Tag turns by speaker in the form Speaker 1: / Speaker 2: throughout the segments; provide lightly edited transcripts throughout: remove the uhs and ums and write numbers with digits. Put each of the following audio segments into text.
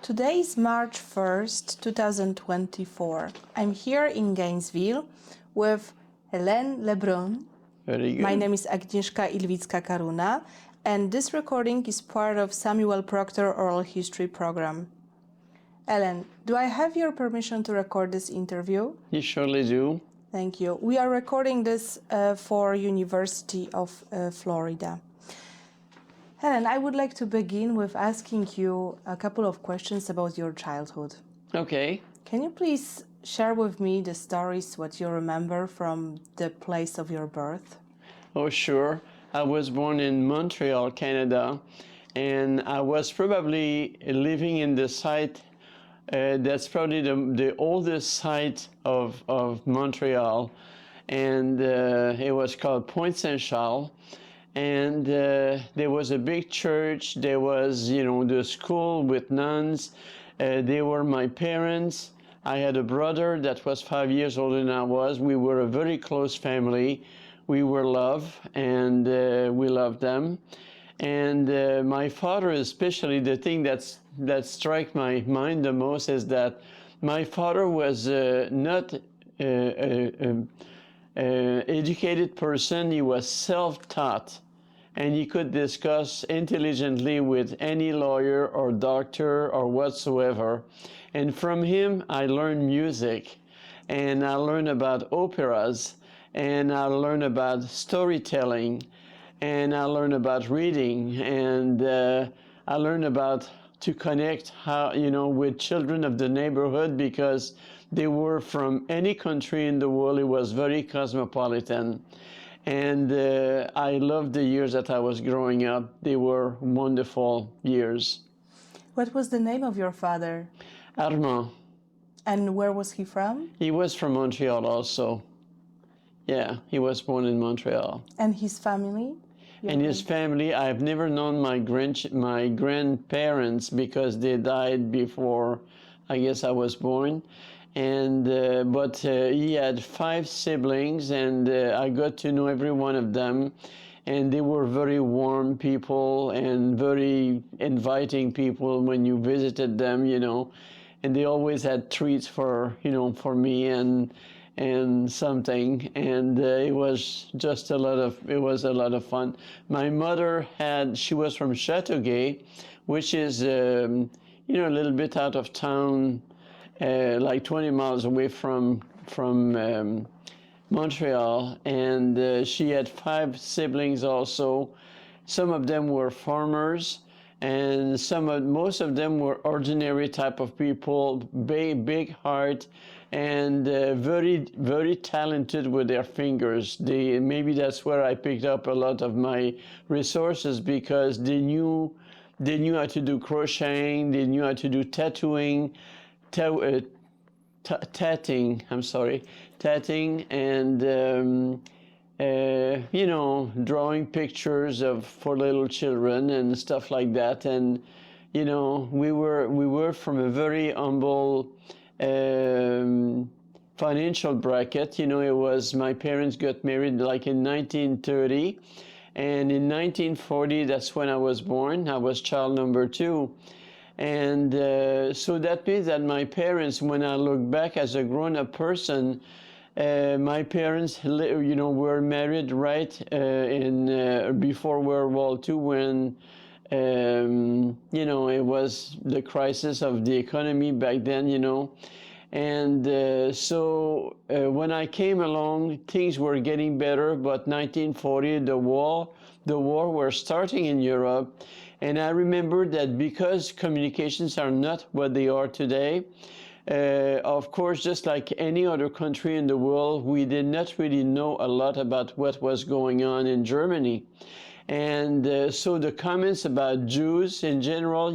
Speaker 1: Today is March 1st, 2024. I'm here in Gainesville with Helene Le Brun.
Speaker 2: Very good.
Speaker 1: My name is Agnieszka Ilwicka-Karuna, and this recording is part of Samuel Proctor Oral History Program. Helene, do I have your permission to record this interview?
Speaker 2: You surely do.
Speaker 1: Thank you. We are recording this for University of Florida. Helene, I would like to begin with asking you a couple of questions about your childhood.
Speaker 2: Okay.
Speaker 1: Can you please share with me the stories, what you remember from the place of your birth?
Speaker 2: Oh, sure. I was born in Montreal, Canada, and I was probably living in the site that's probably the oldest site of Montreal, and it was called Pointe Saint-Charles. And there was a big church. There was, the school with nuns. They were my parents. I had a brother that was 5 years older than I was. We were a very close family. We were loved, and we loved them. And my father, especially, the thing that struck my mind the most is that my father was not educated person. He was self-taught, and he could discuss intelligently with any lawyer or doctor or whatsoever. And from him, I learned music, and I learned about operas, and I learned about storytelling, and I learned about reading, and I learned about to connect with children of the neighborhood, because they were from any country in the world. It was very cosmopolitan. And I loved the years that I was growing up. They were wonderful years.
Speaker 1: What was the name of your father?
Speaker 2: Armand.
Speaker 1: And where was he from?
Speaker 2: He was from Montreal also. Yeah, he was born in Montreal.
Speaker 1: And his family?
Speaker 2: And his family, I've never known my grandparents, because they died before, I guess, I was born. And but he had 5 siblings, and I got to know every one of them. And they were very warm people and very inviting people when you visited them, And they always had treats for me and something, and it was just a lot of fun. My mother she was from Châteauguay, which is a little bit out of town, like 20 miles away from Montreal, and she had 5 siblings also. Some of them were farmers, and most of them were ordinary type of people, big heart, and very, very talented with their fingers. Maybe that's where I picked up a lot of my resources, because they knew how to do crocheting, they knew how to do tattooing, tatting, and drawing pictures for little children and stuff like that. And we were from a very humble financial bracket. It was, my parents got married like in 1930, and in 1940, that's when I was born. I was child number 2. And so that means that my parents, when I look back as a grown-up person, my parents, were married right before World War II, when it was the crisis of the economy back then, And so when I came along, things were getting better. But 1940, the war were starting in Europe. And I remember that because communications are not what they are today, of course, just like any other country in the world, we did not really know a lot about what was going on in Germany. And so the comments about Jews in general,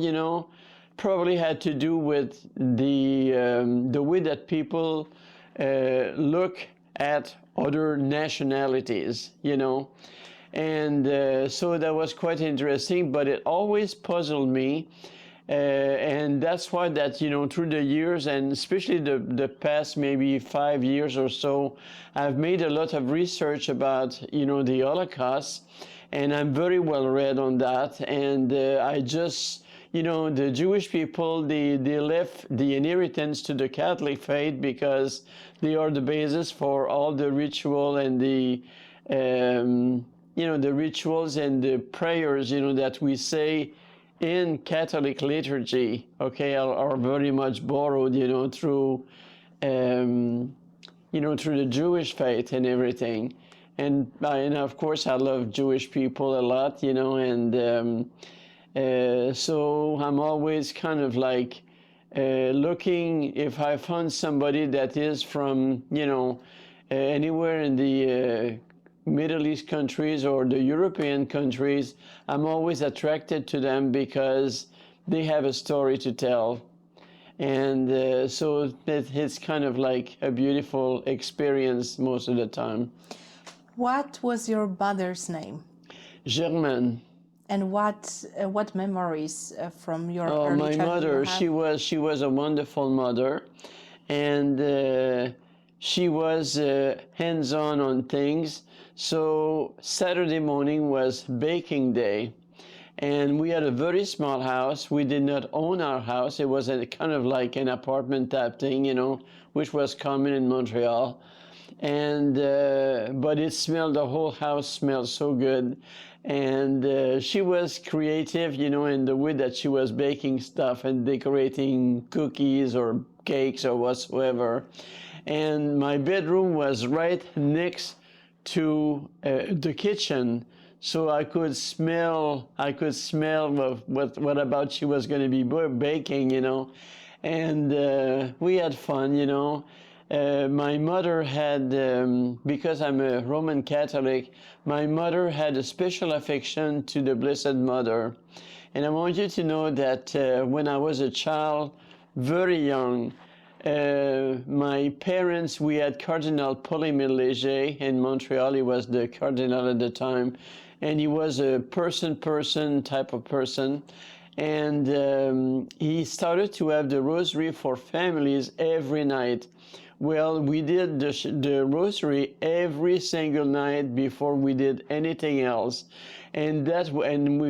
Speaker 2: probably had to do with the way that people look at other nationalities, And so that was quite interesting, but it always puzzled me. And that's why that, through the years, and especially the past maybe 5 years or so, I've made a lot of research about, the Holocaust, and I'm very well read on that. And I just, you know, the Jewish people, they left the inheritance to the Catholic faith because they are the basis for all the ritual and the, you know, the rituals and the prayers, you know, that we say in Catholic liturgy, okay, are very much borrowed, you know, through, you know, through the Jewish faith and everything. And of course, I love Jewish people a lot, you know, and so I'm always kind of like looking if I found somebody that is from, you know, anywhere in the Middle East countries or the European countries, I'm always attracted to them because they have a story to tell. And so it's kind of like a beautiful experience most of the time.
Speaker 1: What was your mother's name?
Speaker 2: Germaine.
Speaker 1: And what memories from your early
Speaker 2: My
Speaker 1: childhood
Speaker 2: mother,
Speaker 1: you have?
Speaker 2: she was a wonderful mother, and she was hands-on on things. So Saturday morning was baking day, and we had a very small house. We did not own our house. It was a kind of like an apartment type thing, you know, which was common in Montreal. And but it smelled, the whole house smelled so good. And she was creative, you know, in the way that she was baking stuff and decorating cookies or cakes or whatsoever. And my bedroom was right next to the kitchen, so I could smell what about she was going to be baking, you know. And we had fun, you know. My mother had, because I'm a Roman Catholic, my mother had a special affection to the Blessed Mother. And I want you to know that when I was a child, very young, my parents, we had Cardinal Paul-Émile Léger in Montreal. He was the cardinal at the time. And he was a person type of person. And he started to have the rosary for families every night. Well, we did the rosary every single night before we did anything else. And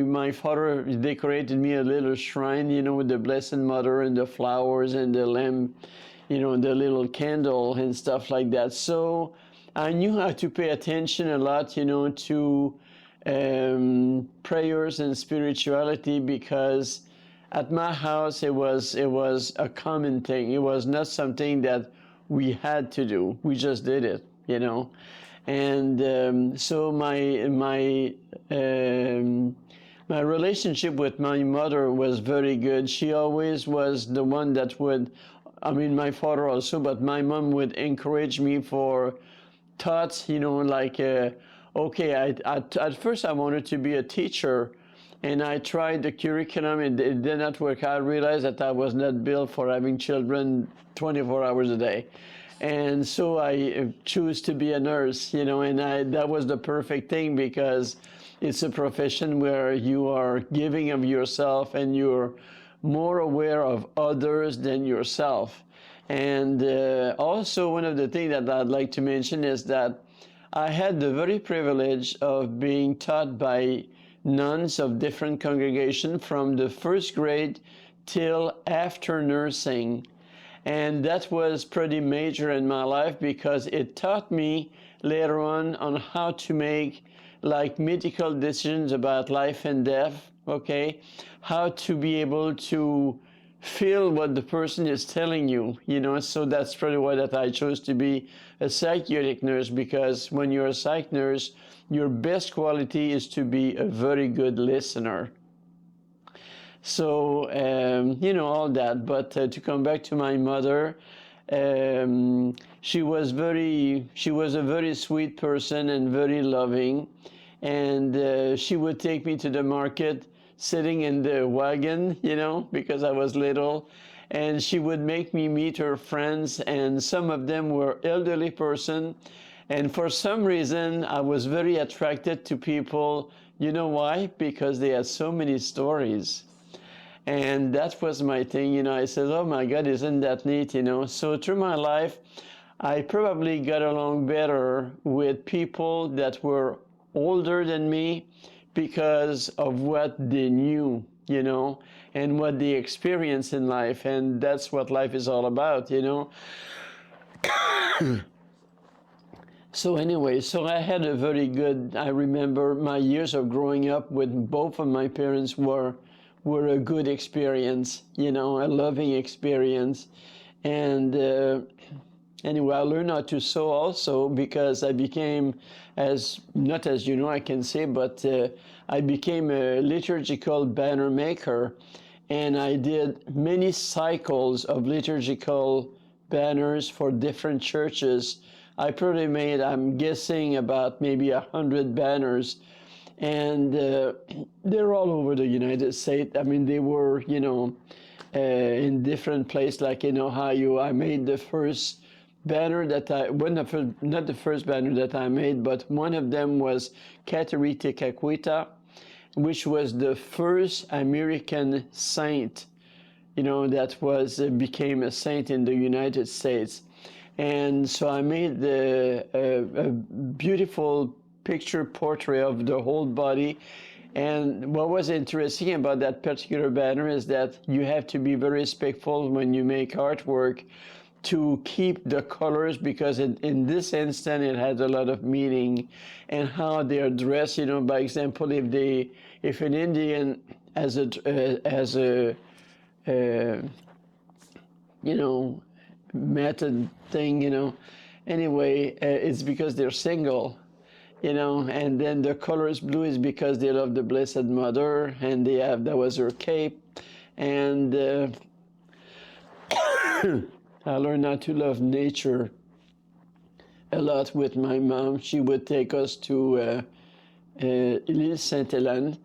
Speaker 2: my father decorated me a little shrine, you know, with the Blessed Mother and the flowers and the lamp, you know, the little candle and stuff like that. So I knew how to pay attention a lot, you know, to prayers and spirituality, because at my house it was a common thing. It was not something that we had to do. We just did it, you know. And so my relationship with my mother was very good. She always was the one that would, I mean, my father also, but my mom would encourage me for thoughts, you know, like, okay, at first I wanted to be a teacher, and I tried the curriculum, and it did not work. I realized that I was not built for having children 24 hours a day. And so I chose to be a nurse, you know, and that was the perfect thing, because it's a profession where you are giving of yourself and you're more aware of others than yourself. And also, one of the things that I'd like to mention is that I had the very privilege of being taught by nuns of different congregations from the first grade till after nursing. And that was pretty major in my life, because it taught me later on how to make like medical decisions about life and death, okay? How to be able to feel what the person is telling you, you know. So that's probably why that I chose to be a psychiatric nurse, because when you're a psych nurse, your best quality is to be a very good listener. So, you know, all that. But to come back to my mother, she was a very sweet person and very loving. And she would take me to the market, sitting in the wagon, you know, because I was little. And she would make me meet her friends, and some of them were elderly person. And for some reason, I was very attracted to people. You know why? Because they had so many stories. And that was my thing, you know. I said, oh my God, isn't that neat, you know? So through my life, I probably got along better with people that were older than me because of what they knew, you know, and what they experience in life. And that's what life is all about, you know. So anyway, so I had a very good, I remember my years of growing up with both of my parents were a good experience, you know, a loving experience. And anyway, I learned how to sew also because I became, as not as you know, I can say, but I became a liturgical banner maker, and I did many cycles of liturgical banners for different churches. I probably made, I'm guessing, about maybe 100 banners, and they're all over the United States. I mean, they were, you know, in different places, like in Ohio. I made the first banner that not the first banner that I made, but one of them was Kateri Tekakwitha, which was the first American saint, you know, that was became a saint in the United States. And so I made a beautiful picture portrait of the whole body. And what was interesting about that particular banner is that you have to be very respectful when you make artwork to keep the colors, because in this instant it has a lot of meaning, and how they are dressed. You know, by example, if an Indian has a you know, method thing, you know. Anyway, it's because they're single, you know, and then the color is blue is because they love the Blessed Mother, and that was her cape. And I learned how to love nature a lot with my mom. She would take us to L'Île Sainte-Hélène,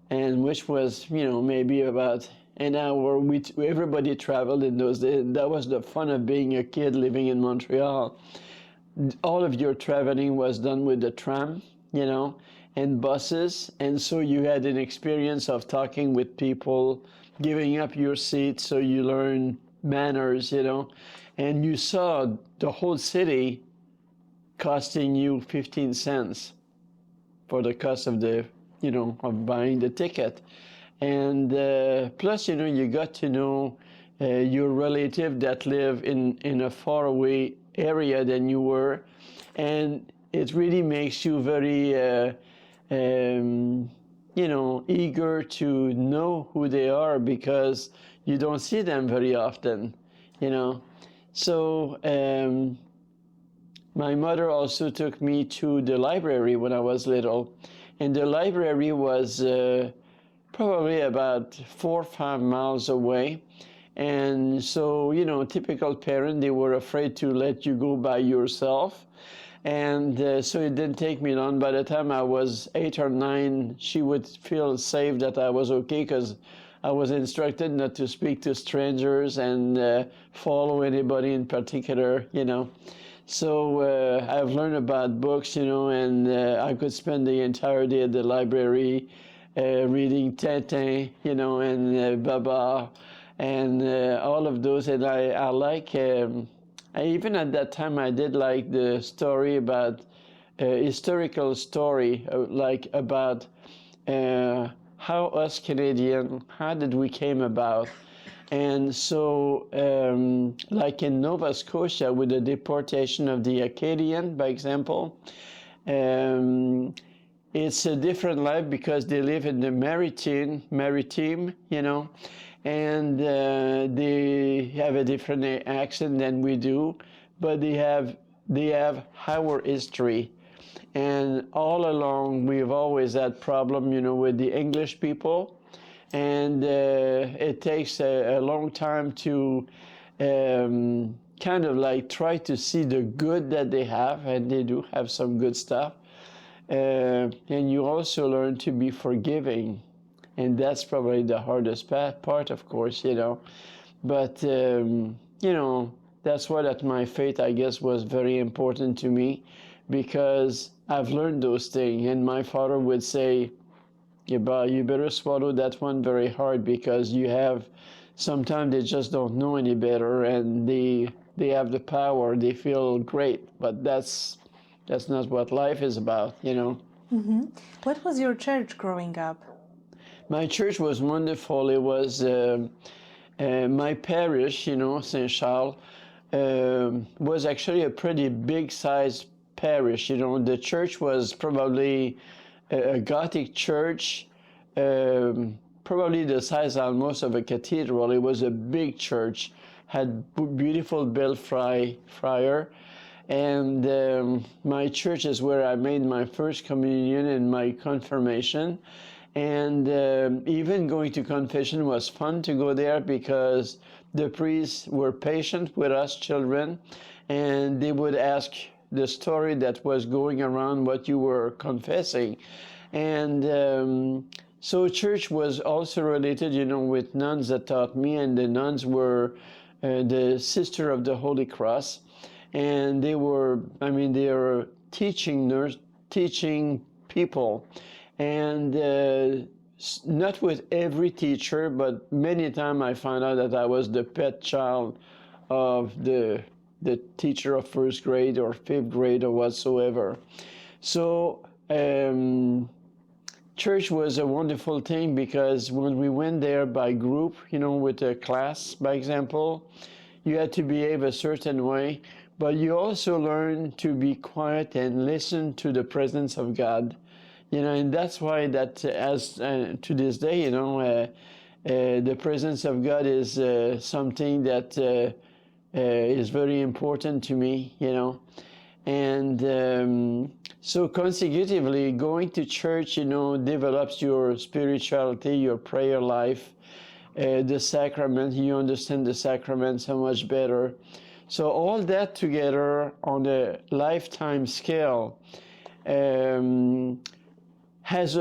Speaker 2: and which was, you know, maybe about an hour. Everybody traveled in those days. That was the fun of being a kid living in Montreal. All of your traveling was done with the tram, you know, and buses, and so you had an experience of talking with people, giving up your seat, so you learn manners, you know, and you saw the whole city costing you 15 cents for the cost of the, you know, of buying the ticket. And plus, you know, you got to know your relative that live in a faraway area than you were. And it really makes you very, you know, eager to know who they are, because you don't see them very often, you know. So my mother also took me to the library when I was little. And the library was probably about 4 or 5 miles away. And so, you know, typical parent, they were afraid to let you go by yourself. And so it didn't take me long. By the time I was 8 or 9, she would feel safe that I was okay, because I was instructed not to speak to strangers and follow anybody in particular, you know. So I've learned about books, you know, and I could spend the entire day at the library reading Tintin, you know, and Baba, and all of those. And I like, even at that time, I did like the story about, historical story, like about how us Canadian, how did we came about. And so, like in Nova Scotia, with the deportation of the Acadian, by example, it's a different life because they live in the maritime, you know, and they have a different accent than we do, but they have our history. And all along, we've always had problem, you know, with the English people. And it takes a long time to kind of like try to see the good that they have, and they do have some good stuff. And you also learn to be forgiving, and that's probably the hardest part, of course, you know. But, you know, that's why that my faith, I guess, was very important to me, because I've learned those things. And my father would say, you better swallow that one very hard, because you have, sometimes they just don't know any better, and they have the power, they feel great, but that's not what life is about, you know.
Speaker 1: Mm-hmm. What was your church growing up?
Speaker 2: My church was wonderful. It was my parish, Saint Charles, was actually a pretty big sized parish. The church was probably a Gothic church, probably the size almost of a cathedral. It was a big church, had beautiful friar. And my church is where I made my first communion and my confirmation. And even going to confession was fun to go there because the priests were patient with us children, and they would ask the story that was going around what you were confessing. And so church was also related, with nuns that taught me, and the nuns were the Sister of the Holy Cross. And they were teaching people. And not with every teacher, but many times I found out that I was the pet child of the teacher of first grade or fifth grade or whatsoever. So church was a wonderful thing because when we went there by group, with a class, by example, you had to behave a certain way, but you also learn to be quiet and listen to the presence of God. And that's why that as to this day, the presence of God is something that is very important to me, And so consecutively, going to church, develops your spirituality, your prayer life, the sacrament. You understand the sacrament so much better. So all that together on a lifetime scale has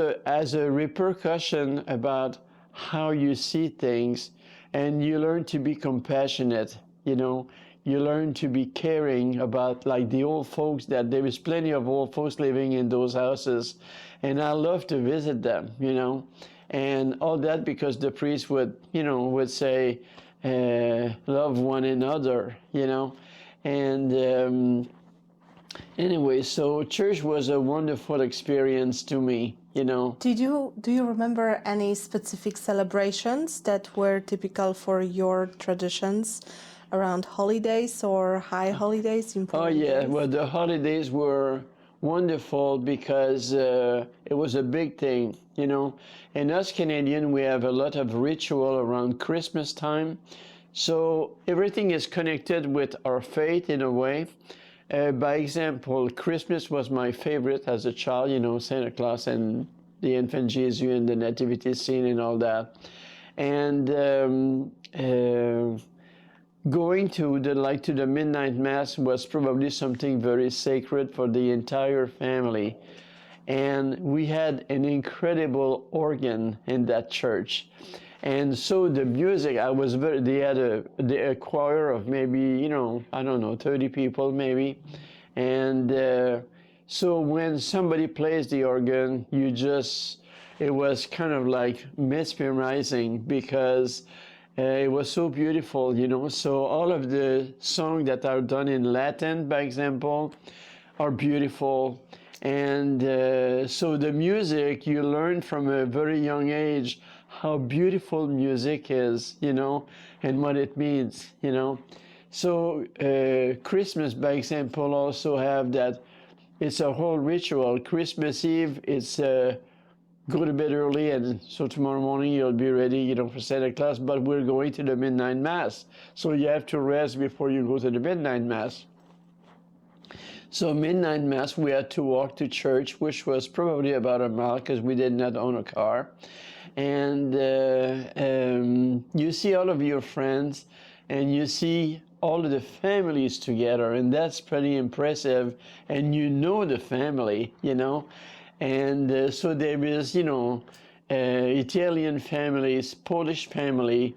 Speaker 2: a repercussion about how you see things, and you learn to be compassionate. You learn to be caring about, like, the old folks. That there is plenty of old folks living in those houses, and I love to visit them. And all that because the priest would say, love one another. And anyway, so church was a wonderful experience to me.
Speaker 1: Do you remember any specific celebrations that were typical for your traditions around holidays or high holidays?
Speaker 2: Oh yeah, well, the holidays were wonderful because it was a big thing, And us Canadians, we have a lot of ritual around Christmas time. So everything is connected with our faith in a way. By example, Christmas was my favorite as a child, Santa Claus and the infant Jesus and the nativity scene and all that. And going to the midnight mass was probably something very sacred for the entire family. And we had an incredible organ in that church. And so the music, they had a choir of maybe, 30 people maybe. And so when somebody plays the organ, it was kind of like mesmerizing because it was so beautiful, So all of the songs that are done in Latin, by example, are beautiful. And so the music, you learn from a very young age how beautiful music is, and what it means, So Christmas, by example, also have that. It's a whole ritual. Christmas Eve, it's go to bed early, and so tomorrow morning you'll be ready, for Santa Claus, but we're going to the midnight mass. So you have to rest before you go to the midnight mass. So midnight mass, we had to walk to church, which was probably about a mile because we did not own a car. And you see all of your friends, and you see all of the families together, and that's pretty impressive. And the family, And so there is, Italian families, Polish family,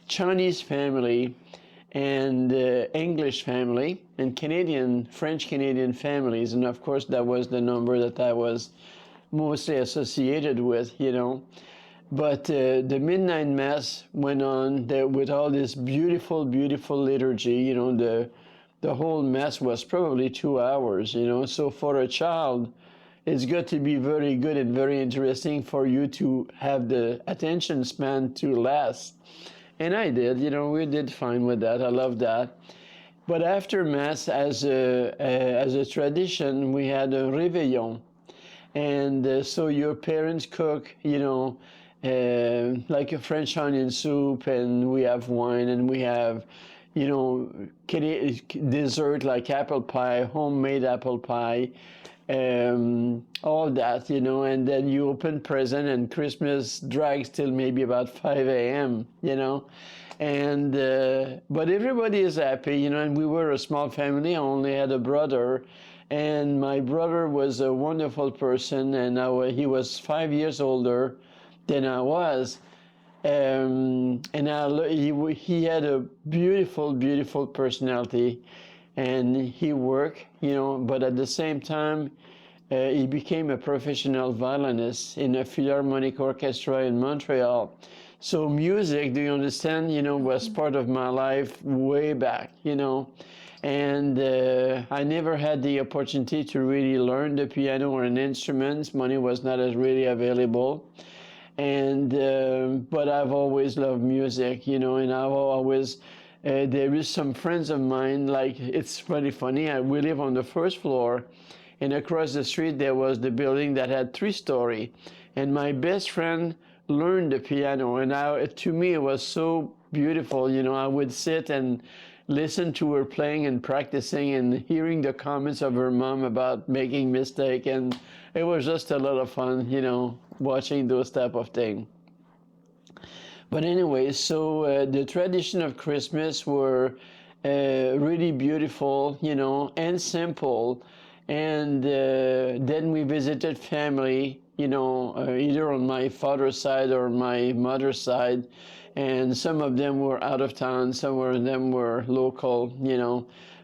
Speaker 2: Chinese family, and English family, and French-Canadian families. And of course, that was the number that I was mostly associated with, But the midnight mass went on there with all this beautiful, beautiful liturgy. The whole mass was probably 2 hours, So for a child, it's got to be very good and very interesting for you to have the attention span to last. And I did, we did fine with that. I love that. But after Mass, as a tradition, we had a réveillon. And so your parents cook, like a French onion soup, and we have wine, and we have, dessert like apple pie, homemade apple pie, all that, and then you open present, and Christmas drags till maybe about 5 a.m., and but everybody is happy, and we were a small family. I only had a brother, and my brother was a wonderful person, and he was 5 years older than I was, and he had a beautiful, beautiful personality, and he worked, but at the same time, he became a professional violinist in a Philharmonic Orchestra in Montreal. So music, do you understand, was part of my life way back, and I never had the opportunity to really learn the piano or an instrument. Money was not as really available. And but I've always loved music, and I've always there is some friends of mine, like, it's really funny. We live on the first floor, and across the street there was the building that had 3 stories, and my best friend learned the piano, and to me it was so beautiful. I would sit and listen to her playing and practicing and hearing the comments of her mom about making mistake, and it was just a lot of fun, watching those type of things. But anyway, so the tradition of Christmas were really beautiful, and simple. And then we visited family, either on my father's side or my mother's side. And some of them were out of town, some of them were local,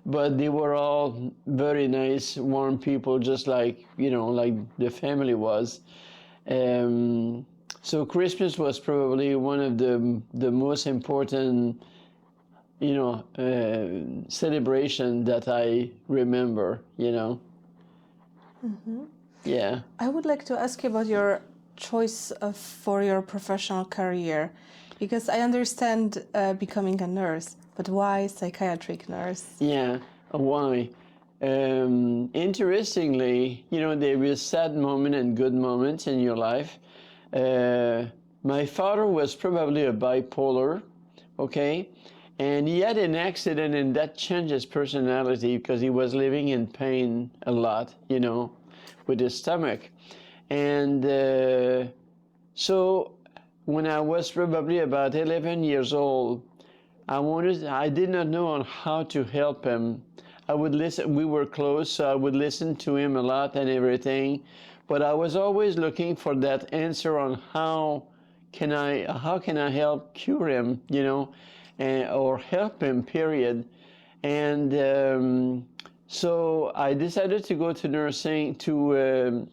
Speaker 2: but they were all very nice, warm people, just like, like the family was. So Christmas was probably one of the most important, celebration that I remember,
Speaker 1: Mm-hmm.
Speaker 2: Yeah.
Speaker 1: I would like to ask you about your choice for your professional career, because I understand becoming a nurse, but why psychiatric nurse?
Speaker 2: Yeah, why? Interestingly, there is sad moment and good moments in your life. My father was probably a bipolar, okay? And he had an accident, and that changed his personality because he was living in pain a lot, with his stomach. And so when I was probably about 11 years old, I did not know on how to help him. I would listen, we were close, so I would listen to him a lot and everything, but I was always looking for that answer on how can I help cure him, or help him, period. And so I decided to go to nursing to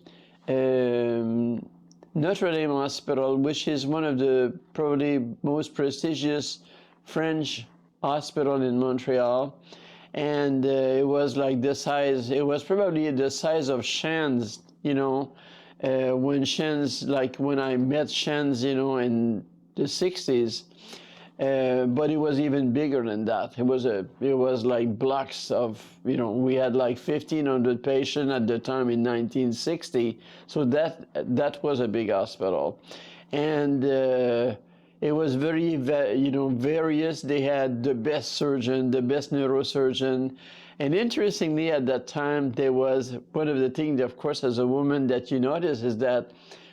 Speaker 2: Notre Dame Hospital, which is one of the probably most prestigious French hospital in Montreal. And it was like it was probably the size of Shands, when Shands, like when I met Shands, in the 60s. But it was even bigger than that. It was like blocks of, we had like 1,500 patients at the time in 1960. So that was a big hospital. And it was very, various. They had the best surgeon, the best neurosurgeon. And interestingly, at that time, there was one of the things, of course, as a woman that you notice is that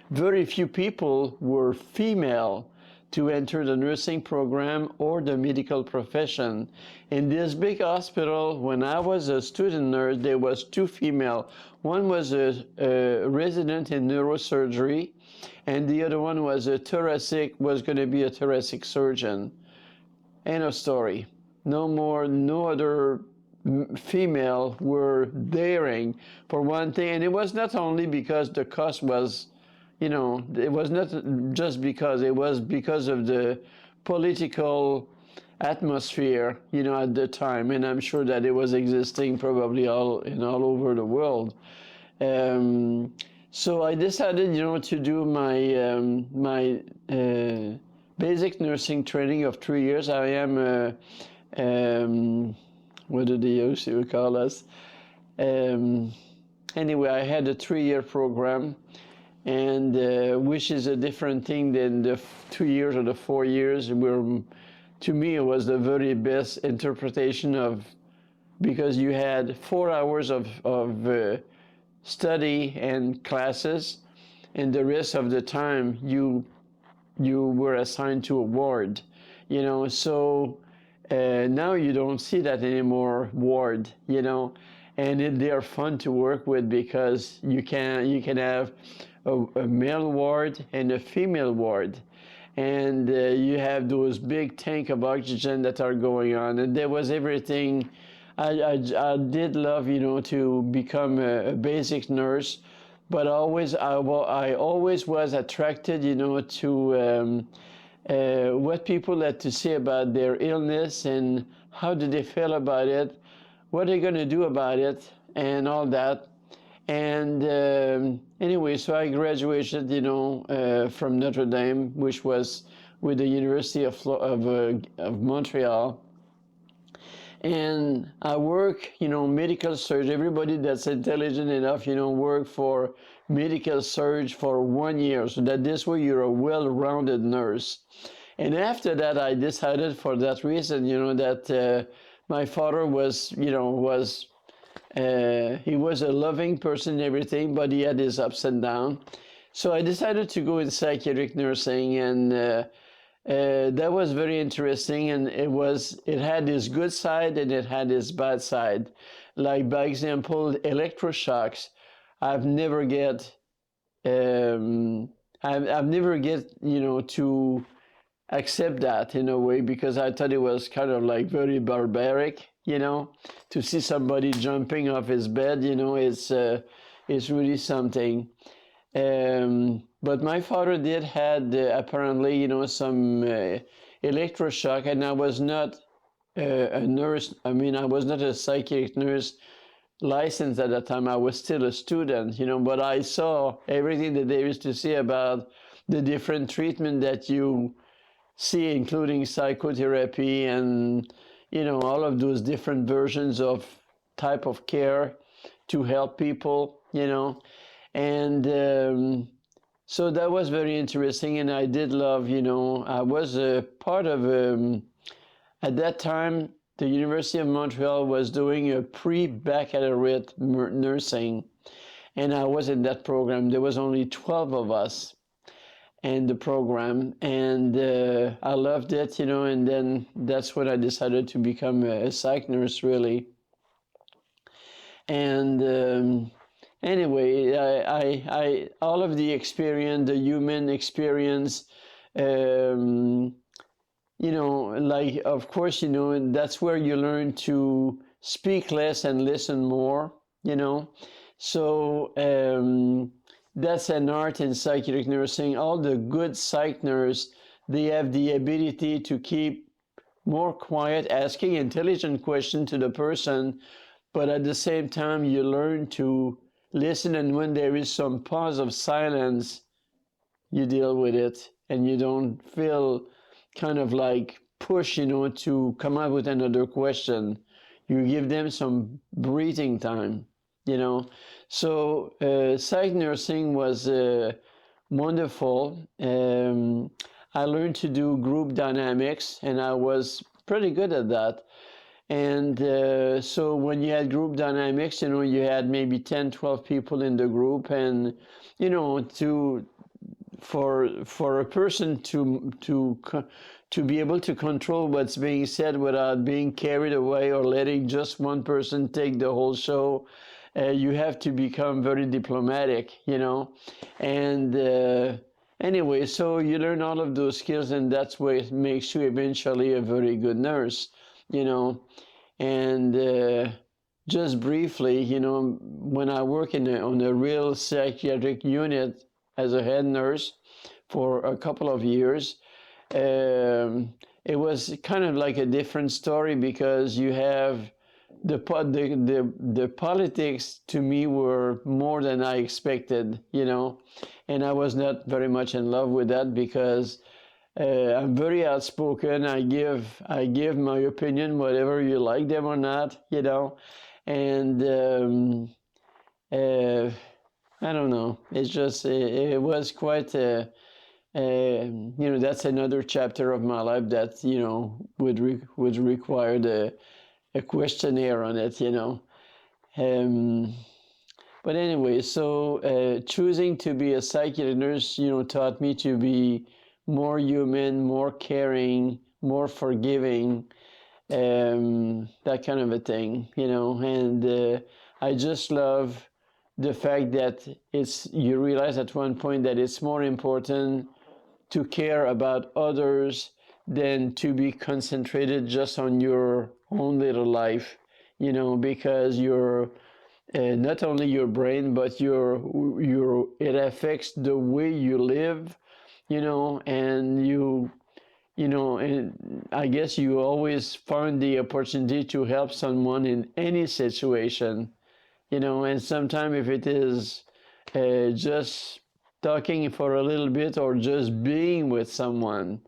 Speaker 2: very few people were female to enter the nursing program or the medical profession. In this big hospital, when I was a student nurse, there was 2 female. One was a resident in neurosurgery, and the other one was was going to be a thoracic surgeon. End of story. No other female were daring, for one thing. And it was not only because the cost was, it was not just because, it was because of the political atmosphere, at the time. And I'm sure that it was existing probably all over the world. So I decided, to do my basic nursing training of 3 years. I am what do they usually call us? Um, anyway, I had a 3-year program, and which is a different thing than the 2 years or the 4 years. Where, to me, it was the very best interpretation of, because you had 4 hours of study and classes, and the rest of the time you were assigned to a ward, so now you don't see that anymore, ward, and they are fun to work with, because you can have a male ward and a female ward, and you have those big tank of oxygen that are going on, and there was everything. I did love, to become a basic nurse, but I always was attracted, to what people had to say about their illness, and how did they feel about it, what are they going to do about it, and all that. And anyway, so I graduated, from Notre Dame, which was with the University of Montreal. And I work, medical surge. Everybody that's intelligent enough, work for medical surge for 1 year, so that this way you're a well-rounded nurse. And after that, I decided, for that reason, that my father was, he was a loving person and everything, but he had his ups and downs. So I decided to go in psychiatric nursing, and that was very interesting. And it had its good side and it had its bad side. Like, by example, electroshocks. I've never get, I've never get, to accept that in a way, because I thought it was kind of like very barbaric, to see somebody jumping off his bed, it's really something. But my father did had apparently, some electroshock, and I was not a nurse. I mean, I was not a psychiatric nurse licensed at that time. I was still a student, but I saw everything that there is to see about the different treatment that you see, including psychotherapy and, all of those different versions of type of care to help people, and so that was very interesting. And I did love, I was a part of, at that time, the University of Montreal was doing a pre-baccalaureate nursing, and I was in that program. There was only 12 of us in the program, and I loved it, and then that's when I decided to become a psych nurse, really. And anyway, I all of the experience, the human experience, like, of course, that's where you learn to speak less and listen more, so that's an art in psychiatric nursing. All the good psych nurses, they have the ability to keep more quiet, asking intelligent questions to the person, but at the same time, you learn to listen, and when there is some pause of silence, you deal with it, and you don't feel kind of like push, to come up with another question. You give them some breathing time, So psych nursing was wonderful. I learned to do group dynamics, and I was pretty good at that. And so when you had group dynamics, you had maybe 10, 12 people in the group, and, for a person to be able to control what's being said without being carried away or letting just one person take the whole show, you have to become very diplomatic, And anyway, so you learn all of those skills, and that's what makes you eventually a very good nurse, And just briefly, when I work on a real psychiatric unit as a head nurse for a couple of years, it was kind of like a different story, because you have the politics to me were more than I expected, and I was not very much in love with that because I'm very outspoken. I give my opinion, whether you like them or not, and uh, I don't know. It's just it was quite that's another chapter of my life that would require a questionnaire on it, Um, but anyway, so choosing to be a psychiatric nurse, taught me to be more human, more caring, more forgiving, that kind of a thing, And I just love the fact that you realize at one point that it's more important to care about others than to be concentrated just on your own little life, because you're not only your brain, but it affects the way you live, and and I guess you always find the opportunity to help someone in any situation, and sometimes if it is just talking for a little bit or just being with someone,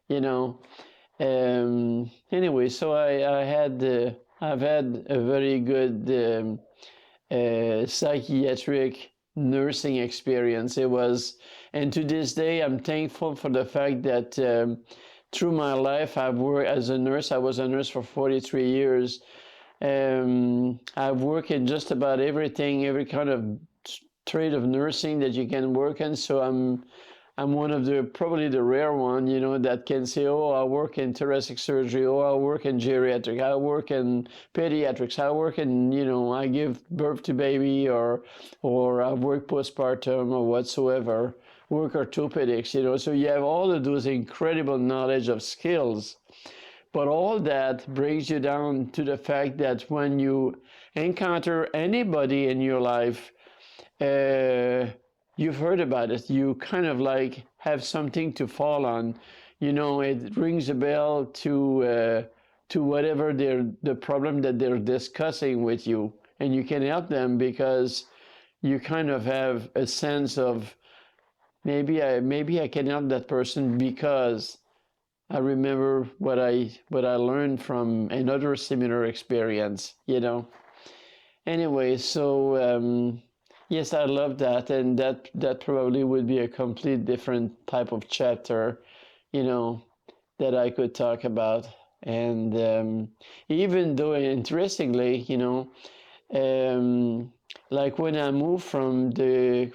Speaker 2: you know. Anyway, so I've had a very good psychiatric nursing experience. And to this day, I'm thankful for the fact that through my life, I've worked as a nurse. I was a nurse for 43 years. I've worked in just about everything, every kind of trade of nursing that you can work in. So I'm one of probably the rare one, that can say, oh, I work in thoracic surgery, oh, I work in geriatric, I work in pediatrics, I work in, I give birth to baby, or I work postpartum or whatsoever, work orthopedics, So you have all of those incredible knowledge of skills. But all that brings you down to the fact that when you encounter anybody in your life, you've heard about it. You kind of like have something to fall on. It rings a bell to whatever the problem that they're discussing with you, and you can help them because you kind of have a sense of maybe I can help that person because I remember what I learned from another similar experience. Anyway, so yes, I love that, and that probably would be a complete different type of chapter, that I could talk about. And even though, interestingly, like when I moved from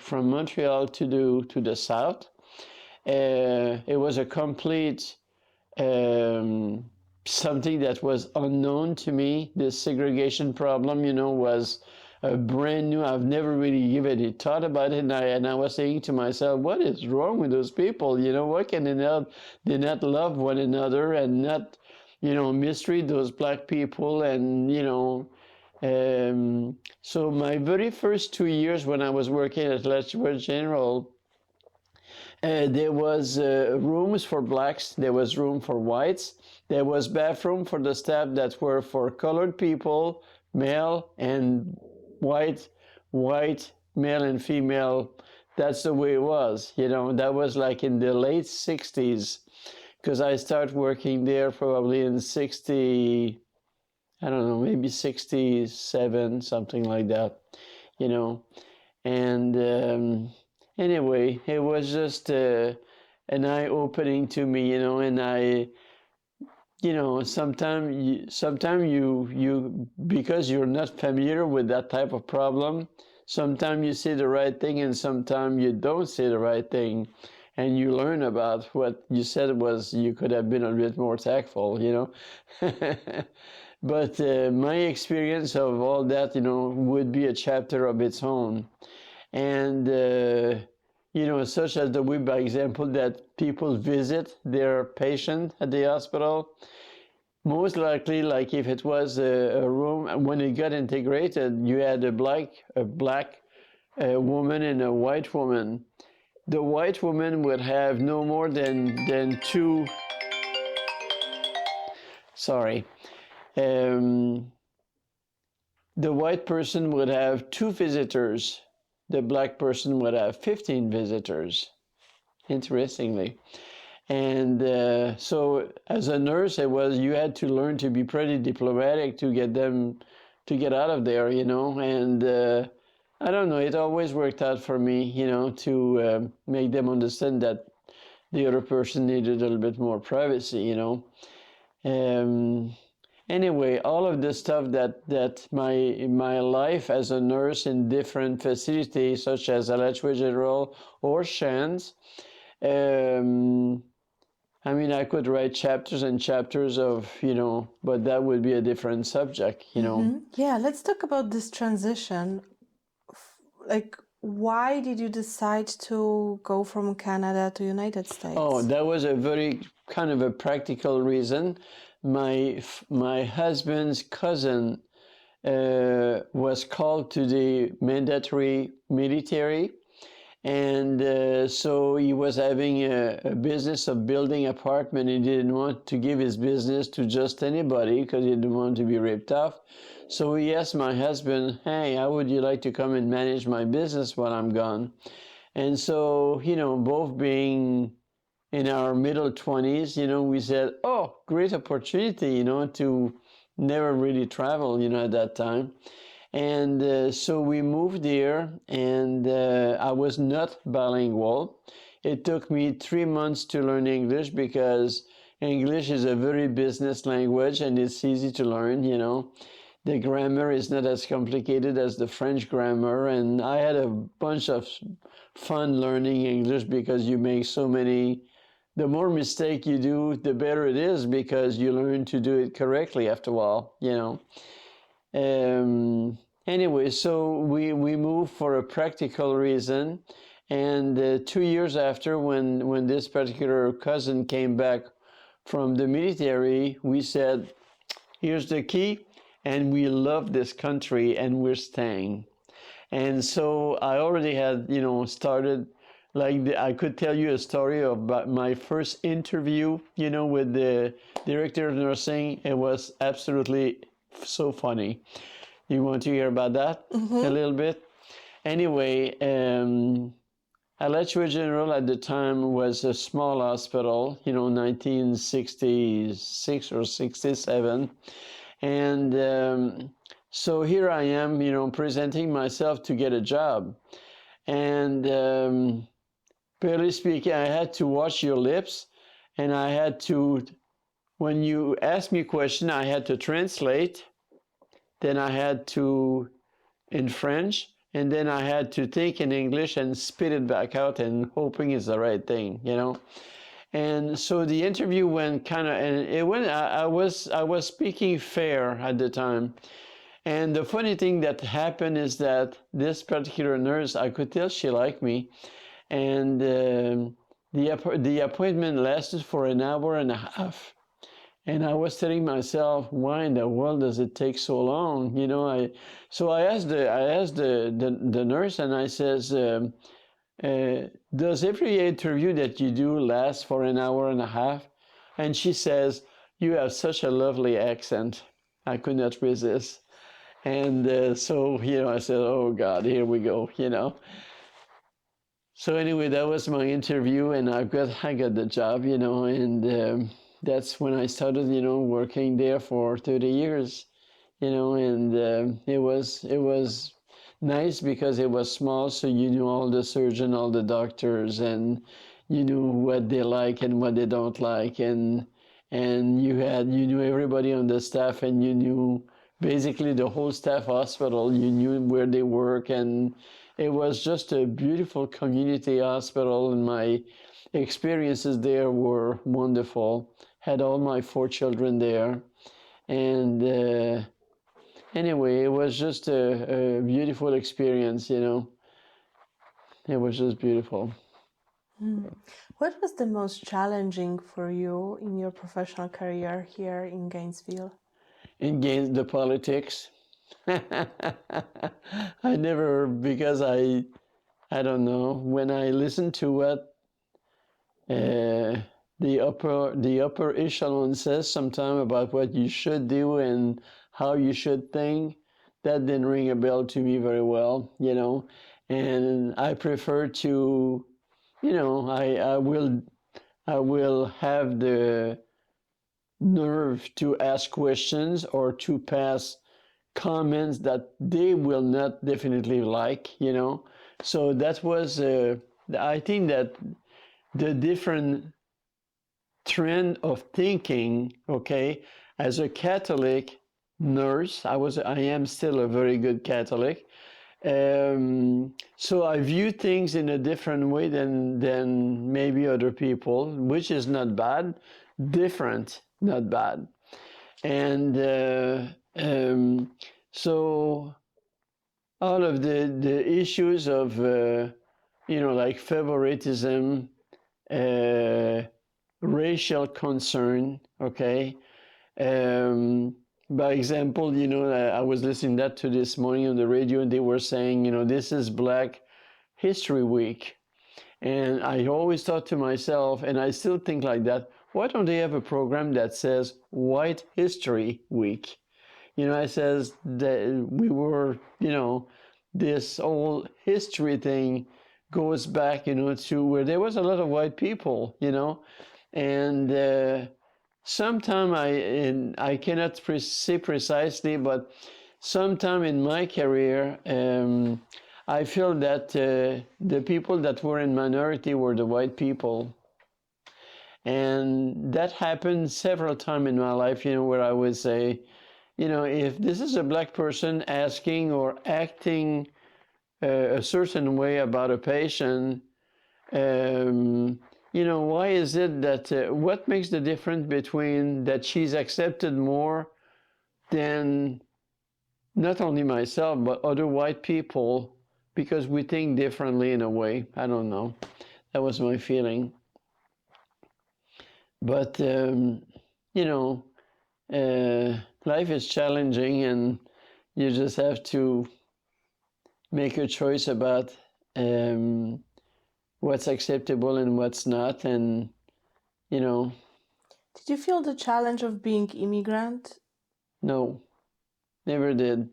Speaker 2: Montreal to the south, it was a complete something that was unknown to me. This segregation problem, was brand new. I've never really given a thought about it, and I was saying to myself, what is wrong with those people? Why can they not love one another and not, mistreat those black people? And so my very first 2 years when I was working at Leclerc General, there was rooms for blacks, there was room for whites, there was bathroom for the staff that were for colored people, male and white, male and female. That's the way it was, that was like in the late 60s, because I started working there probably in 60, I don't know, maybe 67, something like that, and anyway, it was just an eye-opening to me, and I, sometimes you because you're not familiar with that type of problem, sometimes you say the right thing and sometimes you don't say the right thing, and you learn about what you said was you could have been a bit more tactful, But my experience of all that, would be a chapter of its own. And, such as the way, by example, that people visit their patient at the hospital. Most likely, like if it was a room, when it got integrated, you had a black woman and a white woman. The white woman would have no more than two, sorry, the white person would have 2 visitors. The black person would have 15 visitors, interestingly. And so as a nurse, you had to learn to be pretty diplomatic to get them to get out of there, you know. And I don't know, it always worked out for me, you know, to make them understand that the other person needed a little bit more privacy, you know. Anyway, all of the stuff that my life as a nurse in different facilities, such as Alachua General or Shands, I mean, I could write chapters and chapters of, you know, but that would be a different subject, you know.
Speaker 1: Yeah, let's talk about this transition. Like, why did you decide to go from Canada to United States?
Speaker 2: Oh, that was a very kind of a practical reason. My husband's cousin was called to the mandatory military, and so he was having a business of building apartment. He didn't want to give his business to just anybody because he didn't want to be ripped off. So he asked my husband, hey, how would you like to come and manage my business while I'm gone? And so, you know, both being in our middle 20s, you know, we said, oh, great opportunity, you know, to never really travel, you know, at that time. And so we moved there, and I was not bilingual. It took me 3 months to learn English because English is a very business language and it's easy to learn, you know. The grammar is not as complicated as the French grammar, and I had a bunch of fun learning English because you make so many. The more mistake you do, the better it is because you learn to do it correctly after a while, you know. Anyway, so we moved for a practical reason, and 2 years after, when this particular cousin came back from the military, we said, here's the key, and we love this country, and we're staying. And so I already had, you know, started, like, I could tell you a story about my first interview, you know, with the director of nursing. It was absolutely so funny. You want to hear about that a little bit? Anyway, Alachua General at the time was a small hospital, you know, 1966 or 67. And so here I am, you know, presenting myself to get a job. And barely speaking, I had to watch your lips, and I had to, when you asked me a question, I had to translate. Then I had to, in French, and then I had to think in English and spit it back out and hoping it's the right thing, you know. And so the interview went kind of, and it went, I was speaking fair at the time. And the funny thing that happened is that this particular nurse, I could tell she liked me. And the appointment lasted for an hour and a half. And I was telling myself, why in the world does it take so long? You know, so I asked the nurse, and I says, does every interview that you do last for an hour and a half? And she says, you have such a lovely accent. I could not resist. And so, you know, I said, oh God, here we go, you know. So anyway, that was my interview, and I got the job, you know, and that's when I started, you know, working there for 30 years, you know, and it was nice because it was small, so you knew all the surgeons, all the doctors, and you knew what they like and what they don't like, and you knew everybody on the staff, and you knew basically the whole staff hospital. You knew where they work, and it was just a beautiful community hospital, and my experiences there were wonderful. Had all my 4 children there, and anyway, it was just a beautiful experience, you know. It was just beautiful.
Speaker 1: What was the most challenging for you in your professional career here in Gainesville?
Speaker 2: Against the politics. I never, because I don't know, when I listen to what the upper echelon says sometime about what you should do and how you should think, that didn't ring a bell to me very well, you know. And I prefer to, you know, I will have the nerve to ask questions or to pass comments that they will not definitely like, you know. So that was, I think that the different trend of thinking, okay, as a Catholic nurse, I am still a very good Catholic. So I view things in a different way than maybe other people, which is not bad. Different, not bad. And so all of the issues of you know, like favoritism, uh, racial concern, okay. By example, you know, I was listening that to this morning on the radio, and they were saying, you know, this is Black History Week. And I always thought to myself, and I still think like that, why don't they have a program that says White History Week? You know, I says that we were, you know, this whole history thing goes back, you know, to where there was a lot of white people, you know, and sometime I cannot say precisely, but sometime in my career, I feel that the people that were in minority were the white people. And that happened several times in my life, you know, where I would say, you know, if this is a black person asking or acting a certain way about a patient, you know, why is it that, what makes the difference between that she's accepted more than not only myself, but other white people, because we think differently in a way? I don't know. That was my feeling. But, you know, life is challenging, and you just have to make a choice about what's acceptable and what's not, and you know.
Speaker 1: Did you feel the challenge of being immigrant?
Speaker 2: No, never did.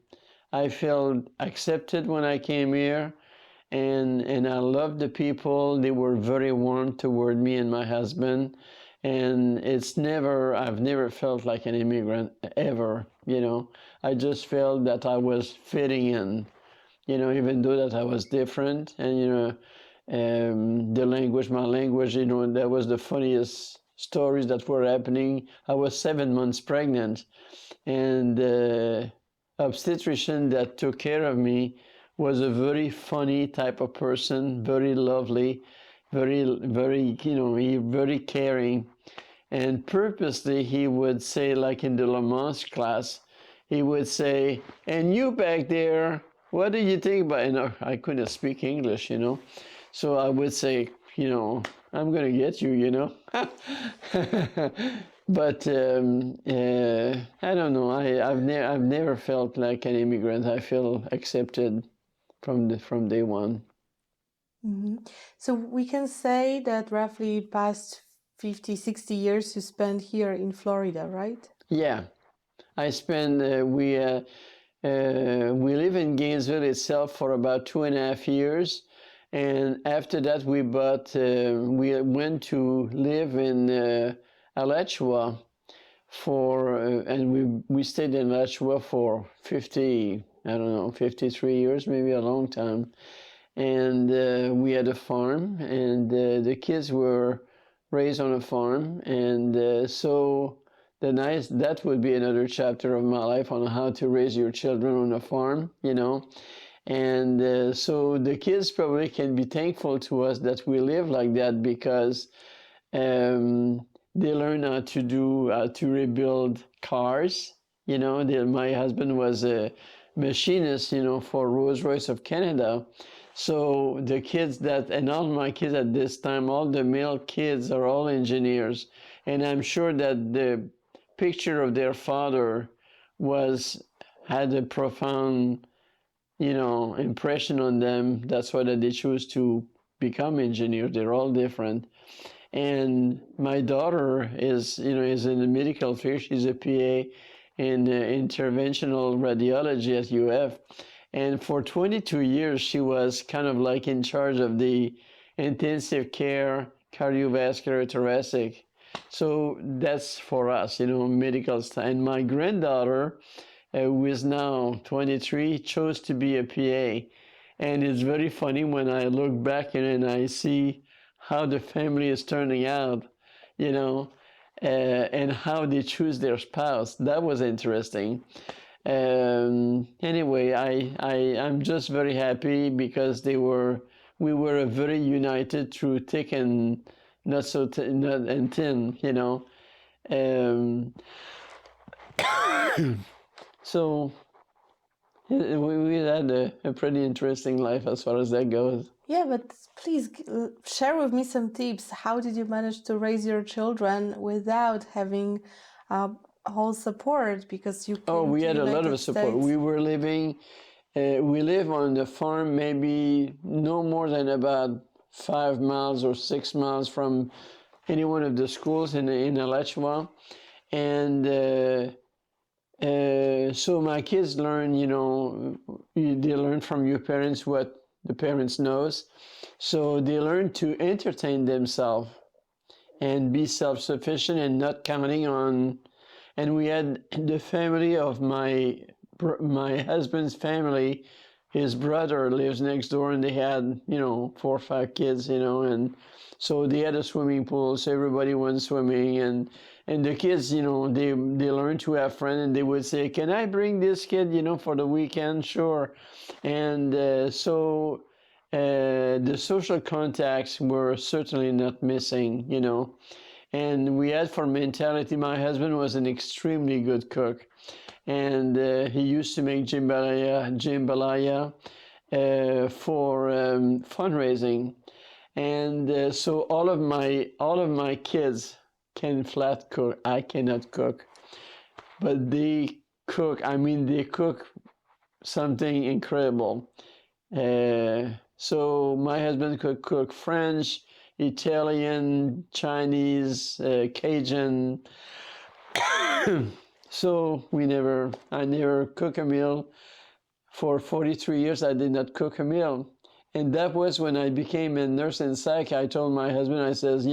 Speaker 2: I felt accepted when I came here, and I loved the people. They were very warm toward me and my husband, and I've never felt like an immigrant ever, you know. I just felt that I was fitting in, you know, even though that I was different. And you know, my language, you know, that was the funniest stories that were happening. I was 7 months pregnant, and the obstetrician that took care of me was a very funny type of person, very lovely, very, you know, very caring. And purposely he would say, like in the Lamont class, he would say, and you back there, what do you think about, and I couldn't speak English, you know. So I would say, you know, I'm going to get you, you know. But I don't know. I've never felt like an immigrant. I feel accepted from day one.
Speaker 1: Mm-hmm. So we can say that roughly past 50, 60 years you spent here in Florida, right?
Speaker 2: Yeah. I spent, we live in Gainesville itself for about 2.5 years. And after that, we went to live in Alachua and we stayed in Alachua for 53 years, maybe a long time. And we had a farm, and the kids were raised on a farm. And so that would be another chapter of my life, on how to raise your children on a farm, you know. And so the kids probably can be thankful to us that we live like that, because they learn how to rebuild cars. You know, my husband was a machinist, you know, for Rolls-Royce of Canada. So the kids and all my kids at this time, all the male kids are all engineers. And I'm sure that the picture of their father had a profound, you know, impression on them. That's why they choose to become engineers. They're all different. And my daughter is in the medical field. She's a PA, in interventional radiology at UF. And for 22 years, she was kind of like in charge of the intensive care, cardiovascular, thoracic. So that's for us, medical stuff. And my granddaughter, who is now 23, chose to be a PA. And it's very funny when I look back and I see how the family is turning out, and how they choose their spouse. That was interesting. Anyway, I'm just very happy because we were very united through thick and not so not and thin, Um, so we had a pretty interesting life as far as that goes.
Speaker 1: Yeah, but please share with me some tips. How did you manage to raise your children without having whole support? Because you came
Speaker 2: We
Speaker 1: to
Speaker 2: had a lot
Speaker 1: United
Speaker 2: of support.
Speaker 1: States.
Speaker 2: We were living, we live on the farm, maybe no more than about 5 miles or 6 miles from any one of the schools in Alachua. And so my kids learn, they learn from your parents what the parents knows. So they learn to entertain themselves and be self-sufficient and not counting on. And we had the family of my husband's family. His brother lives next door, and they had 4 or 5 kids, and so they had a swimming pool, so everybody went swimming, and the kids, they learned to have friends, and they would say, "Can I bring this kid, for the weekend?" Sure. And so the social contacts were certainly not missing, And we had for mentality, my husband was an extremely good cook. And he used to make jambalaya for fundraising. And so all of my kids can flat cook. I cannot cook. But they cook. I mean, they cook something incredible. So my husband could cook French, Italian, Chinese, Cajun. So I never cook a meal. For 43 years, I did not cook a meal. And that was when I became a nurse in psych. I told my husband, I says,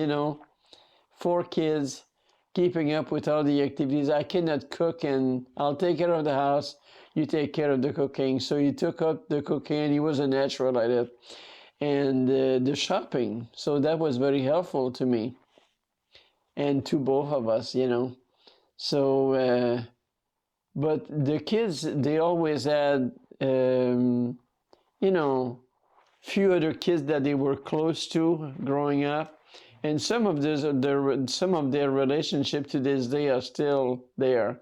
Speaker 2: 4 kids, keeping up with all the activities, I cannot cook, and I'll take care of the house. You take care of the cooking. So he took up the cooking. He was a natural at it. And the shopping. So that was very helpful to me and to both of us, So, but the kids, they always had, few other kids that they were close to growing up. And some of their relationship to this day are still there,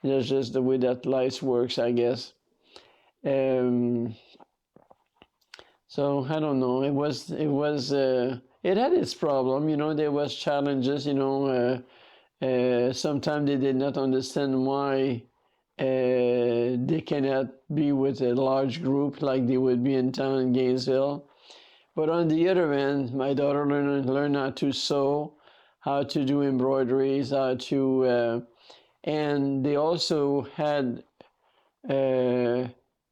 Speaker 2: That's just the way that life works, I guess. So I don't know. It had its problem. There was challenges. Sometimes they did not understand why they cannot be with a large group like they would be in town in Gainesville. But on the other hand, my daughter learned how to sew, how to do embroideries, and they also had.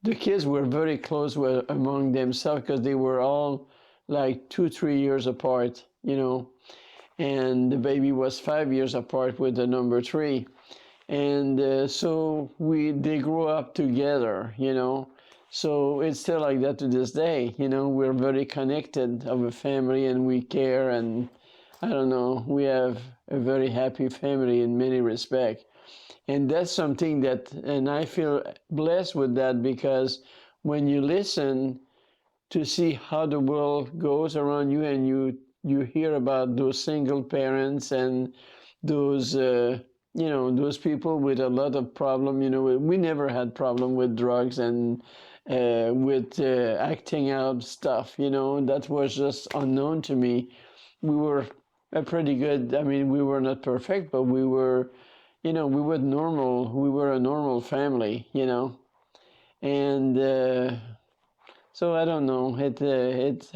Speaker 2: The kids were very close among themselves because they were all like 2-3 years apart, and the baby was 5 years apart with the number 3. And so they grew up together, So it's still like that to this day, We're very connected of a family, and we care, and I don't know, we have a very happy family in many respects. And that's something and I feel blessed with that, because when you listen to see how the world goes around you, and you hear about those single parents and those, those people with a lot of problem, we never had problem with drugs and with acting out stuff, that was just unknown to me. We were pretty good. I mean, we were not perfect, but we were, we were a normal family, and So I don't know.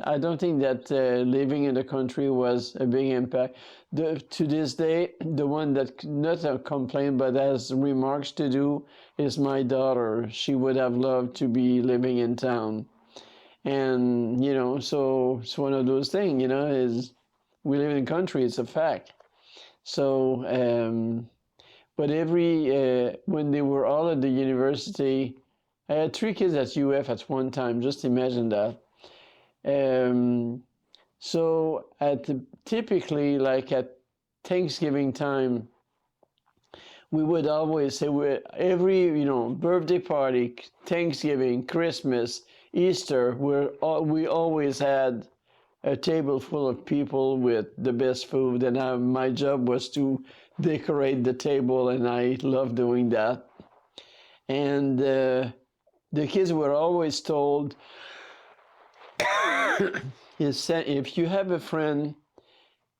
Speaker 2: I don't think that living in the country was a big impact. To this day, the one that not a complaint but has remarks to do is my daughter. She would have loved to be living in town, and so it's one of those things. Is we live in the country. It's a fact. So, but when they were all at the university, I had 3 kids at UF at one time. Just imagine that. Um, so typically, like at Thanksgiving time, we would always say every birthday party, Thanksgiving, Christmas, Easter, we always had a table full of people with the best food, and my job was to decorate the table, and I love doing that. And the kids were always told, if you have a friend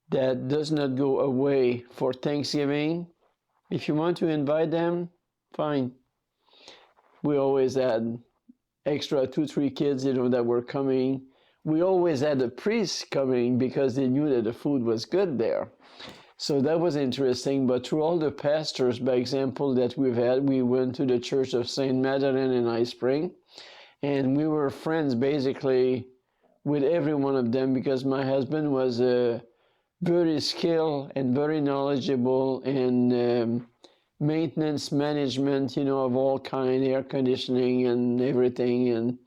Speaker 2: that does not go away for Thanksgiving, if you want to invite them, fine. We always had extra 2-3 kids, that were coming. We always had a priest coming because they knew that the food was good there. So that was interesting. But through all the pastors, by example, that we've had, we went to the Church of St. Madeleine in High Spring, and we were friends basically with every one of them because my husband was very skilled and very knowledgeable in maintenance management, of all kind, air conditioning and everything. And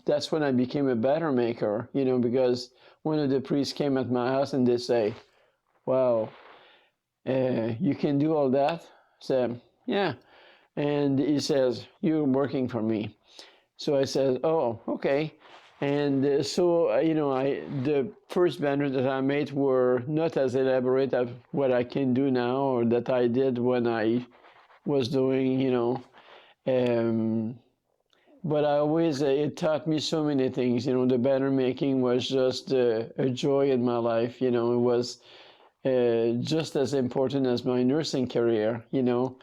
Speaker 2: that's when I became a batter maker, because one of the priests came at my house and they say, wow, you can do all that? I said, yeah. And he says, you're working for me. So I said, oh, okay. And the first banners that I made were not as elaborate as what I can do now or that I did when I was doing, but I always, it taught me so many things. The banner making was just a joy in my life. It was just as important as my nursing career, And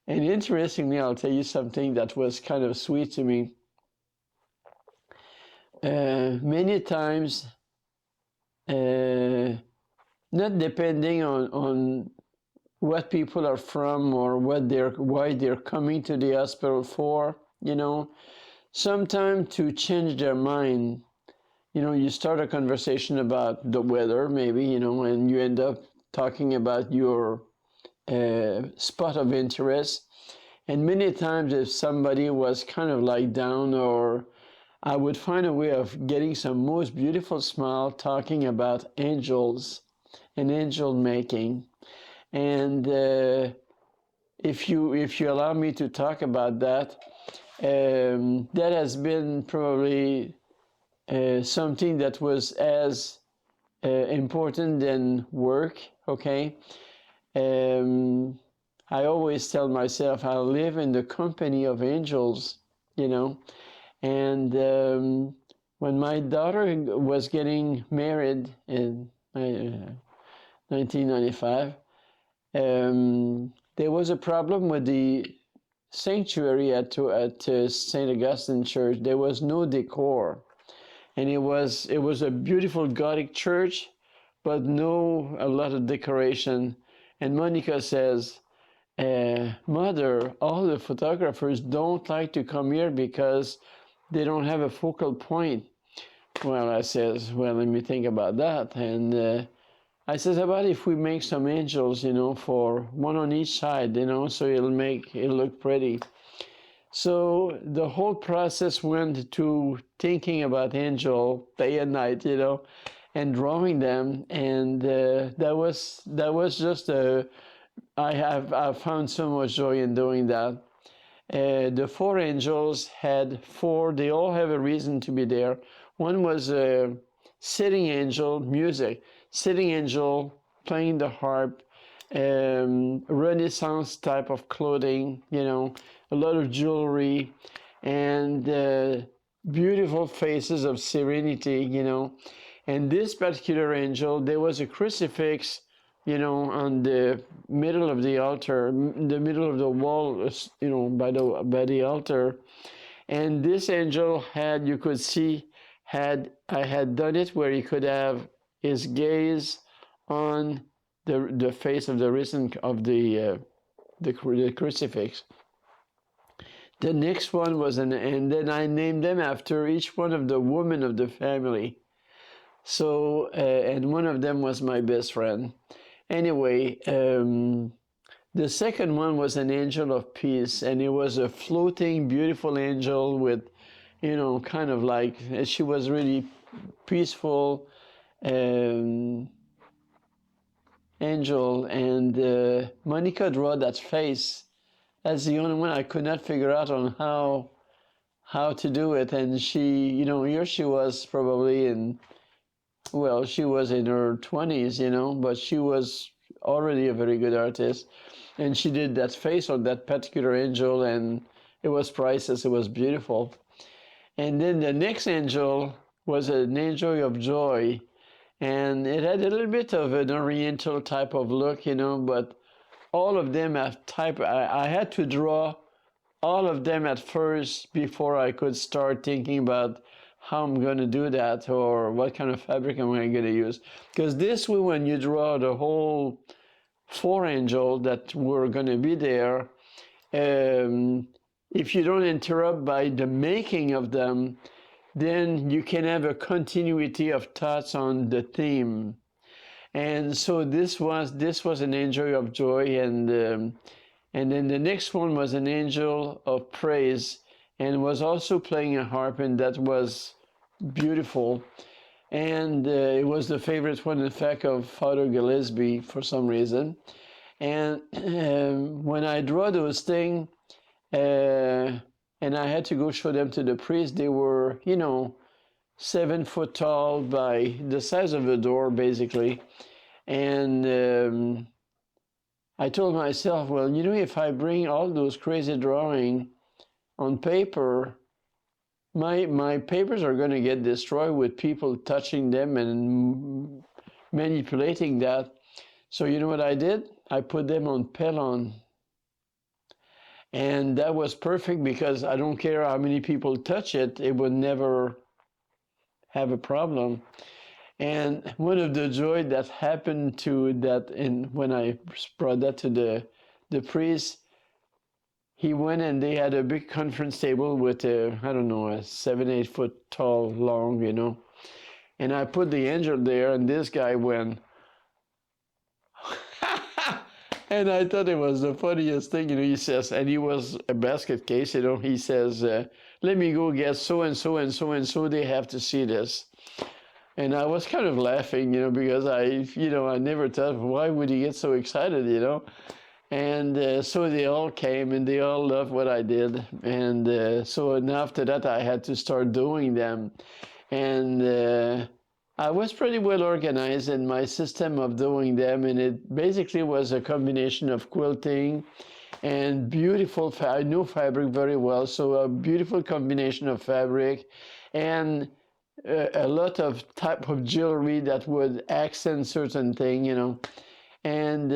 Speaker 2: interestingly, I'll tell you something that was kind of sweet to me. Many times, not depending on what people are from or why they're coming to the hospital for, sometimes to change their mind, you start a conversation about the weather maybe, and you end up talking about your spot of interest. And many times if somebody was kind of like down, or I would find a way of getting some most beautiful smile talking about angels and angel making. And if you allow me to talk about that, that has been probably something that was as important than work, okay? I always tell myself I live in the company of angels, And when my daughter was getting married in 1995, there was a problem with the sanctuary at St. Augustine Church. There was no decor, and it was a beautiful Gothic church, but a lot of decoration. And Monica says, Mother, all the photographers don't like to come here because they don't have a focal point. Well, I says, well, let me think about that. And I said, how about if we make some angels, for one on each side, so it'll look pretty. So the whole process went to thinking about angel day and night, and drawing them. And that was just I found so much joy in doing that. The 4 angels they all have a reason to be there. One was a sitting angel, music. Sitting angel playing the harp, Renaissance type of clothing, a lot of jewelry, and beautiful faces of serenity, And this particular angel, there was a crucifix you know, on the middle of the altar, the middle of the wall, you know, by the altar. And this angel had, you could see, I had done it where he could have his gaze on the face of the risen of the crucifix. The next one was and then I named them after each one of the women of the family. So, and one of them was my best friend. Anyway, the second one was an angel of peace, and it was a floating, beautiful angel with, you know, kind of like, she was really peaceful angel. And Monica drew that face. That's the only one I could not figure out on how to do it. And she, you know, here she was probably she was in her 20s, you know, but she was already a very good artist. And she did that face on that particular angel, and it was priceless. It was beautiful. And then the next angel was an angel of joy. And it had a little bit of an oriental type of look, you know, but all of them have type. I had to draw all of them at first before I could start thinking about how I'm going to do that or what kind of fabric am I going to use. Because this way, when you draw the whole 4 angels that were going to be there, if you don't interrupt by the making of them, then you can have a continuity of thoughts on the theme. And so this was an angel of joy, and then the next one was an angel of praise, and was also playing a harp, and that was beautiful. And it was the favorite one, in fact, of Father Gillespie for some reason. And when I draw those things, and I had to go show them to the priest, they were, you know, 7 foot tall by the size of a door, basically. And I told myself, well, you know, if I bring all those crazy drawings on paper, my papers are going to get destroyed with people touching them and manipulating that. So you know what I did? I put them on Pellon. And that was perfect because I don't care how many people touch it, it would never have a problem. And one of the joy that happened to that, and when I brought that to the priest, he went and they had a big conference table with a 7-8 foot tall long, you know. And I put the angel there, and this guy went, and I thought it was the funniest thing, you know. He says, and he was a basket case, you know. He says, let me go get so and so and so and so. They have to see this. And I was kind of laughing, you know, because I never thought, why would he get so excited, you know? And so they all came, and they all loved what I did. And and after that, I had to start doing them. And I was pretty well organized in my system of doing them, and it basically was a combination of quilting and beautiful, I know fabric very well, so a beautiful combination of fabric and a lot of type of jewelry that would accent certain thing, you know. And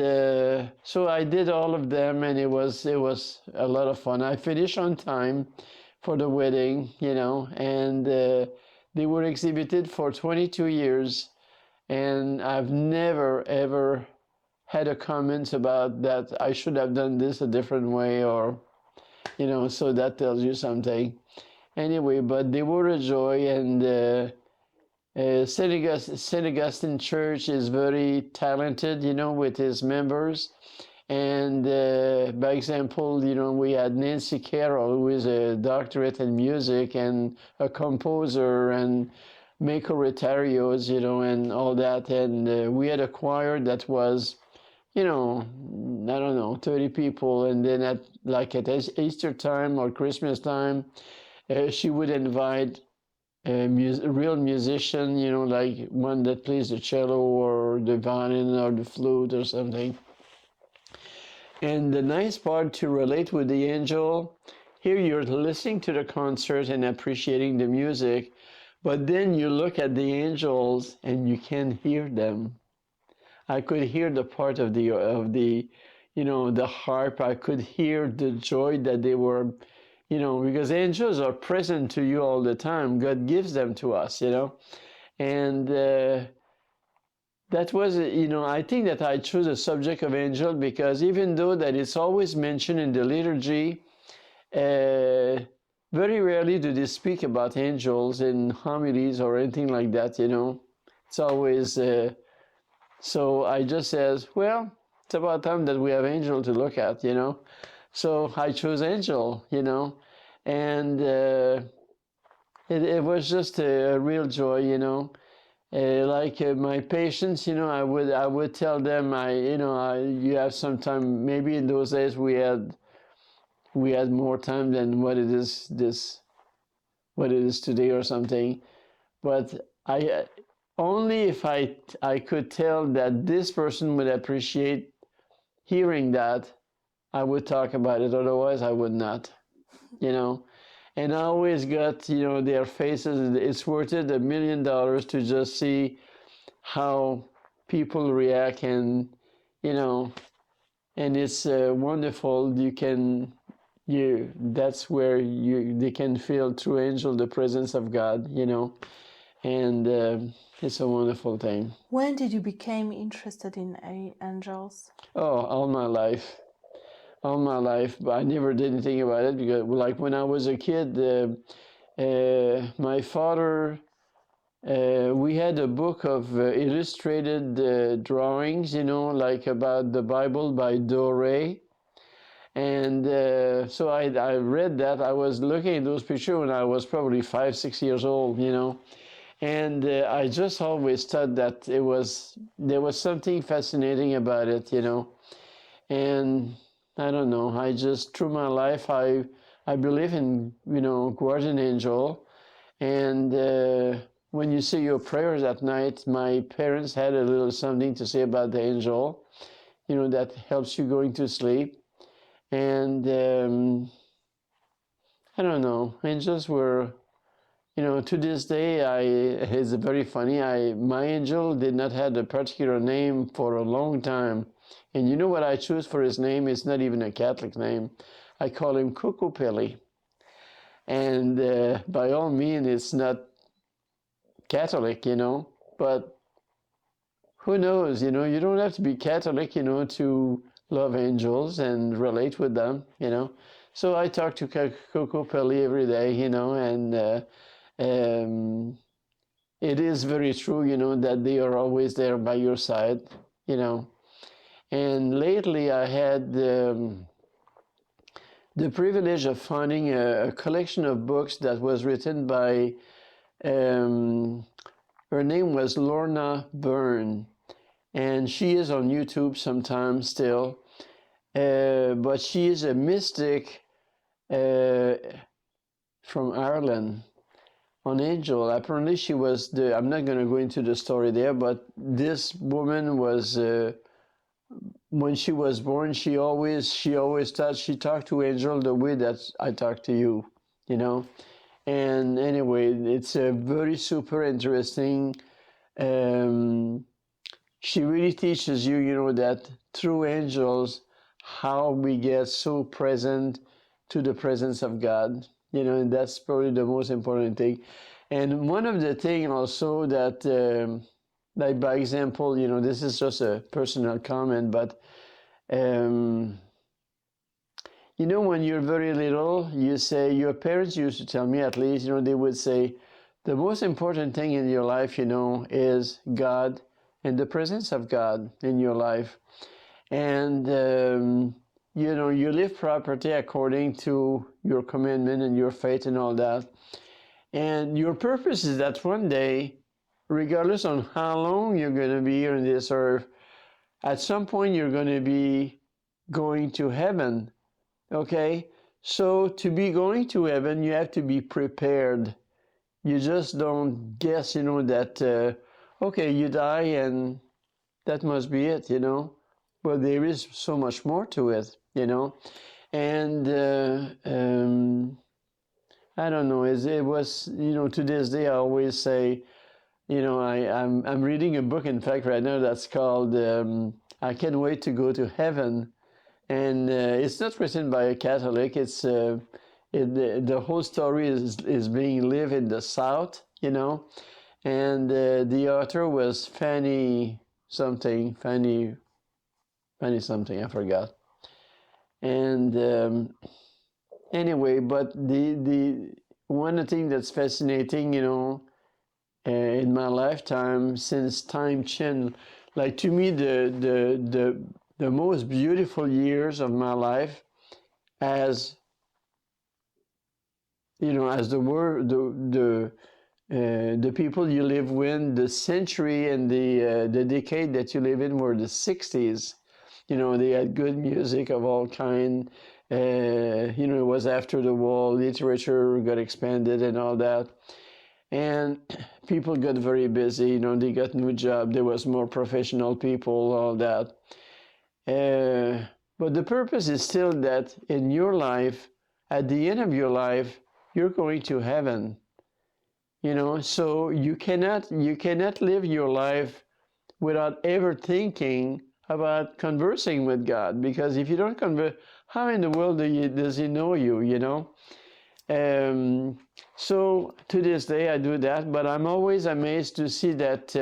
Speaker 2: so I did all of them, and it was a lot of fun. I finished on time for the wedding, you know, and they were exhibited for 22 years, and I've never, ever had a comment about that I should have done this a different way, or, you know, so that tells you something. Anyway, but they were a joy, and St. Augustine Church is very talented, you know, with his members. And by example, you know, we had Nancy Carroll, who is a doctorate in music and a composer, and Mako Retarios, you know, and all that. And we had a choir that was, you know, I don't know, 30 people. And then at Easter time or Christmas time, she would invite a real musician, you know, like one that plays the cello or the violin or the flute or something. And the nice part to relate with the angel, here you're listening to the concert and appreciating the music, but then you look at the angels and you can hear them. I could hear the part of the the harp. I could hear the joy that they were, because angels are present to you all the time. God gives them to us, and that was, I think that I chose the subject of angel because even though that it's always mentioned in the liturgy, very rarely do they speak about angels in homilies or anything like that, It's always, so I just says, well, it's about time that we have angel to look at, So I chose angel, and it was just a real joy, like my patients, I would tell them, you have some time. Maybe in those days we had more time than what it is today or something. But I only if I could tell that this person would appreciate hearing that, I would talk about it. Otherwise, I would not. And I always got their faces. It's worth it $1 million to just see how people react, and and it's wonderful. That's where they can feel through angel the presence of God, and it's a wonderful thing.
Speaker 1: When did you become interested in angels?
Speaker 2: Oh, all my life. All my life, but I never did anything about it because, like, when I was a kid, my father, we had a book of illustrated drawings, like about the Bible by Doré. And so I read that. I was looking at those pictures when I was probably 5, 6 years old, And I just always thought that there was something fascinating about it, And I don't know. I just, through my life, I believe in, guardian angel. And when you say your prayers at night, my parents had a little something to say about the angel, that helps you going to sleep. And I don't know. Angels were, to this day, it's very funny. My angel did not have a particular name for a long time. And you know what I choose for his name? It's not even a Catholic name. I call him Cuckoo-Pilly. And by all means, it's not Catholic, but who knows, you don't have to be Catholic, to love angels and relate with them, So I talk to Cuckoo-Pilly every day, and it is very true, that they are always there by your side, And lately I had the privilege of finding a collection of books that was written by, her name was Lorna Byrne, and she is on YouTube sometimes still, but she is a mystic from Ireland on angel. Apparently she was I'm not going to go into the story there, but this woman was, when she was born, she always thought she talked to angel the way that I talk to you, And anyway, it's a very super interesting. She really teaches you, that through angels, how we get so present to the presence of God, and that's probably the most important thing. And one of the things also that, like by example, this is just a personal comment, but when you're very little, you say, your parents used to tell me at least, they would say, the most important thing in your life, is God and the presence of God in your life. And, you live properly according to your commandment and your faith and all that. And your purpose is that one day, regardless on how long you're going to be here on this earth, at some point you're going to be going to heaven. Okay? So to be going to heaven, you have to be prepared. You just don't guess, that, okay, you die and that must be it, But there is so much more to it, And I don't know, it was, to this day I always say, I'm reading a book, in fact, right now that's called I Can't Wait to Go to Heaven. And it's not written by a Catholic. The whole story is being lived in the South, and the author was Fanny something, Fanny something, I forgot. And anyway, but the one thing that's fascinating, in my lifetime since time changed, like to me, the most beautiful years of my life, as as the people you live with, the century and the decade that you live in were the 60s. They had good music of all kind. It was after the war, literature got expanded and all that. And people got very busy, they got new job, there was more professional people, all that. But the purpose is still that in your life, at the end of your life, you're going to heaven. So you cannot live your life without ever thinking about conversing with God, because if you don't converse, how in the world does he know you? So to this day I do that, but I'm always amazed to see that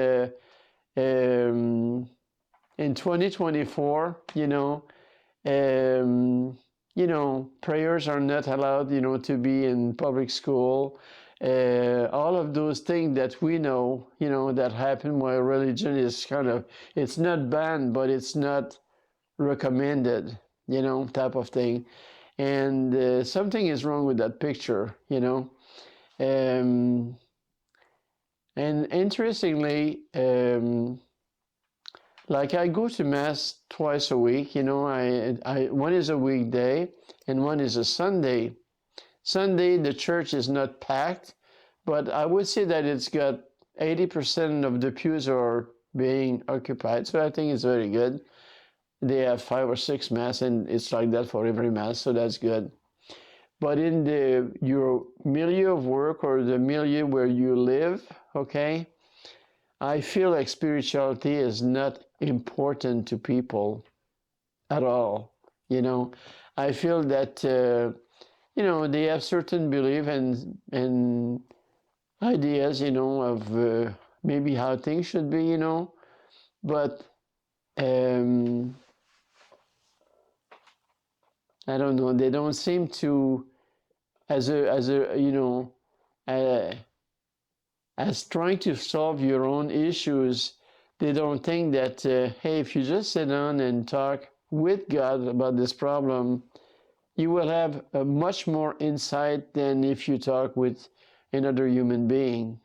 Speaker 2: in 2024, prayers are not allowed, to be in public school. All of those things that we know, that happen while religion is it's not banned, but it's not recommended, type of thing. And something is wrong with that picture, And interestingly, like I go to mass twice a week, one is a weekday and one is a Sunday. Sunday, the church is not packed, but I would say that it's got 80% of the pews are being occupied. So I think it's very good. They have 5 or 6 mass, and it's like that for every mass, so that's good. But in your milieu of work or the milieu where you live, okay, I feel like spirituality is not important to people at all. I feel that they have certain belief and ideas, of maybe how things should be, but I don't know. They don't seem to, as as trying to solve your own issues. They don't think that, hey, if you just sit down and talk with God about this problem, you will have a much more insight than if you talk with another human being,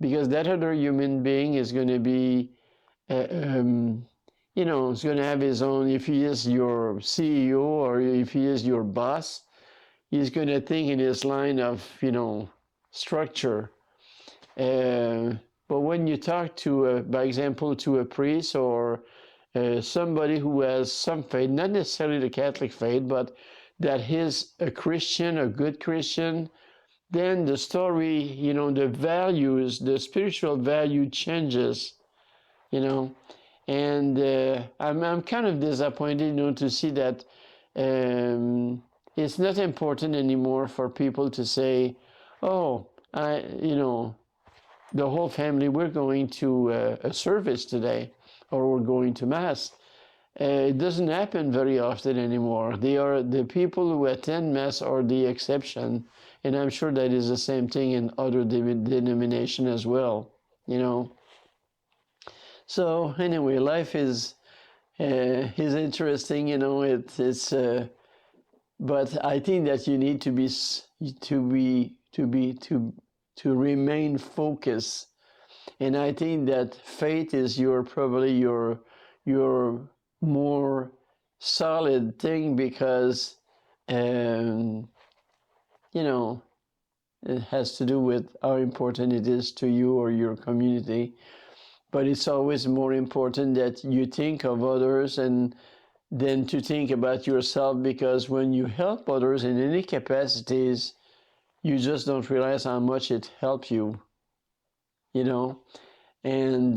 Speaker 2: because that other human being is going to be, is going to have his own. If he is your CEO or if he is your boss, he's going to think in his line of, structure. But when you talk to, by example, to a priest or somebody who has some faith, not necessarily the Catholic faith, but that he's a Christian, a good Christian, then the story, the values, the spiritual value changes, And I'm kind of disappointed, to see that it's not important anymore for people to say, oh, the whole family, we're going to a service today, or we're going to mass. It doesn't happen very often anymore. The people who attend mass are the exception, and I'm sure that is the same thing in other denominations as well. So anyway, life is interesting. But I think that you need to remain focused, and I think that faith is probably your more solid thing, because it has to do with how important it is to you or your community. But it's always more important that you think of others and than to think about yourself, because when you help others in any capacities, you just don't realize how much it helps you. you know, and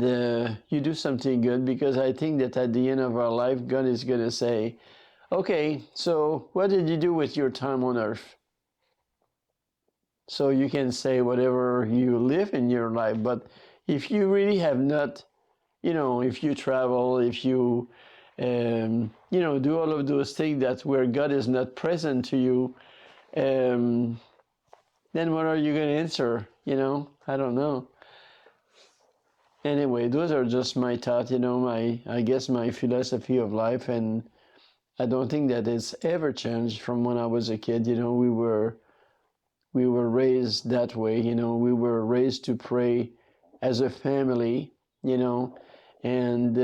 Speaker 2: you do something good, because I think that at the end of our life, God is going to say, okay, so what did you do with your time on earth? So you can say whatever you live in your life, but if you really have not, if you travel, if you, do all of those things that where God is not present to you, then what are you going to answer? I don't know. Anyway, those are just my thoughts, I guess my philosophy of life, and I don't think that it's ever changed from when I was a kid. We were raised that way. We were raised to pray as a family. And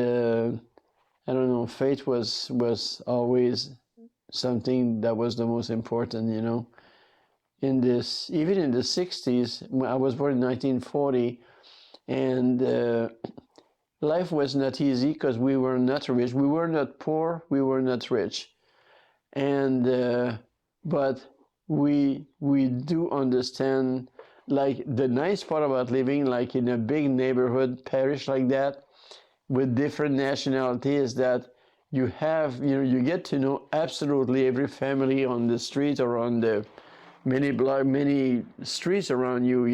Speaker 2: I don't know, faith was always something that was the most important. Even in the 60s, I was born in 1940, and life was not easy because we were not rich. We were not poor. We were not rich, and but we do understand, like, the nice part about living like in a big neighborhood parish like that with different nationality is that you get to know absolutely every family on the street or on the many streets around you,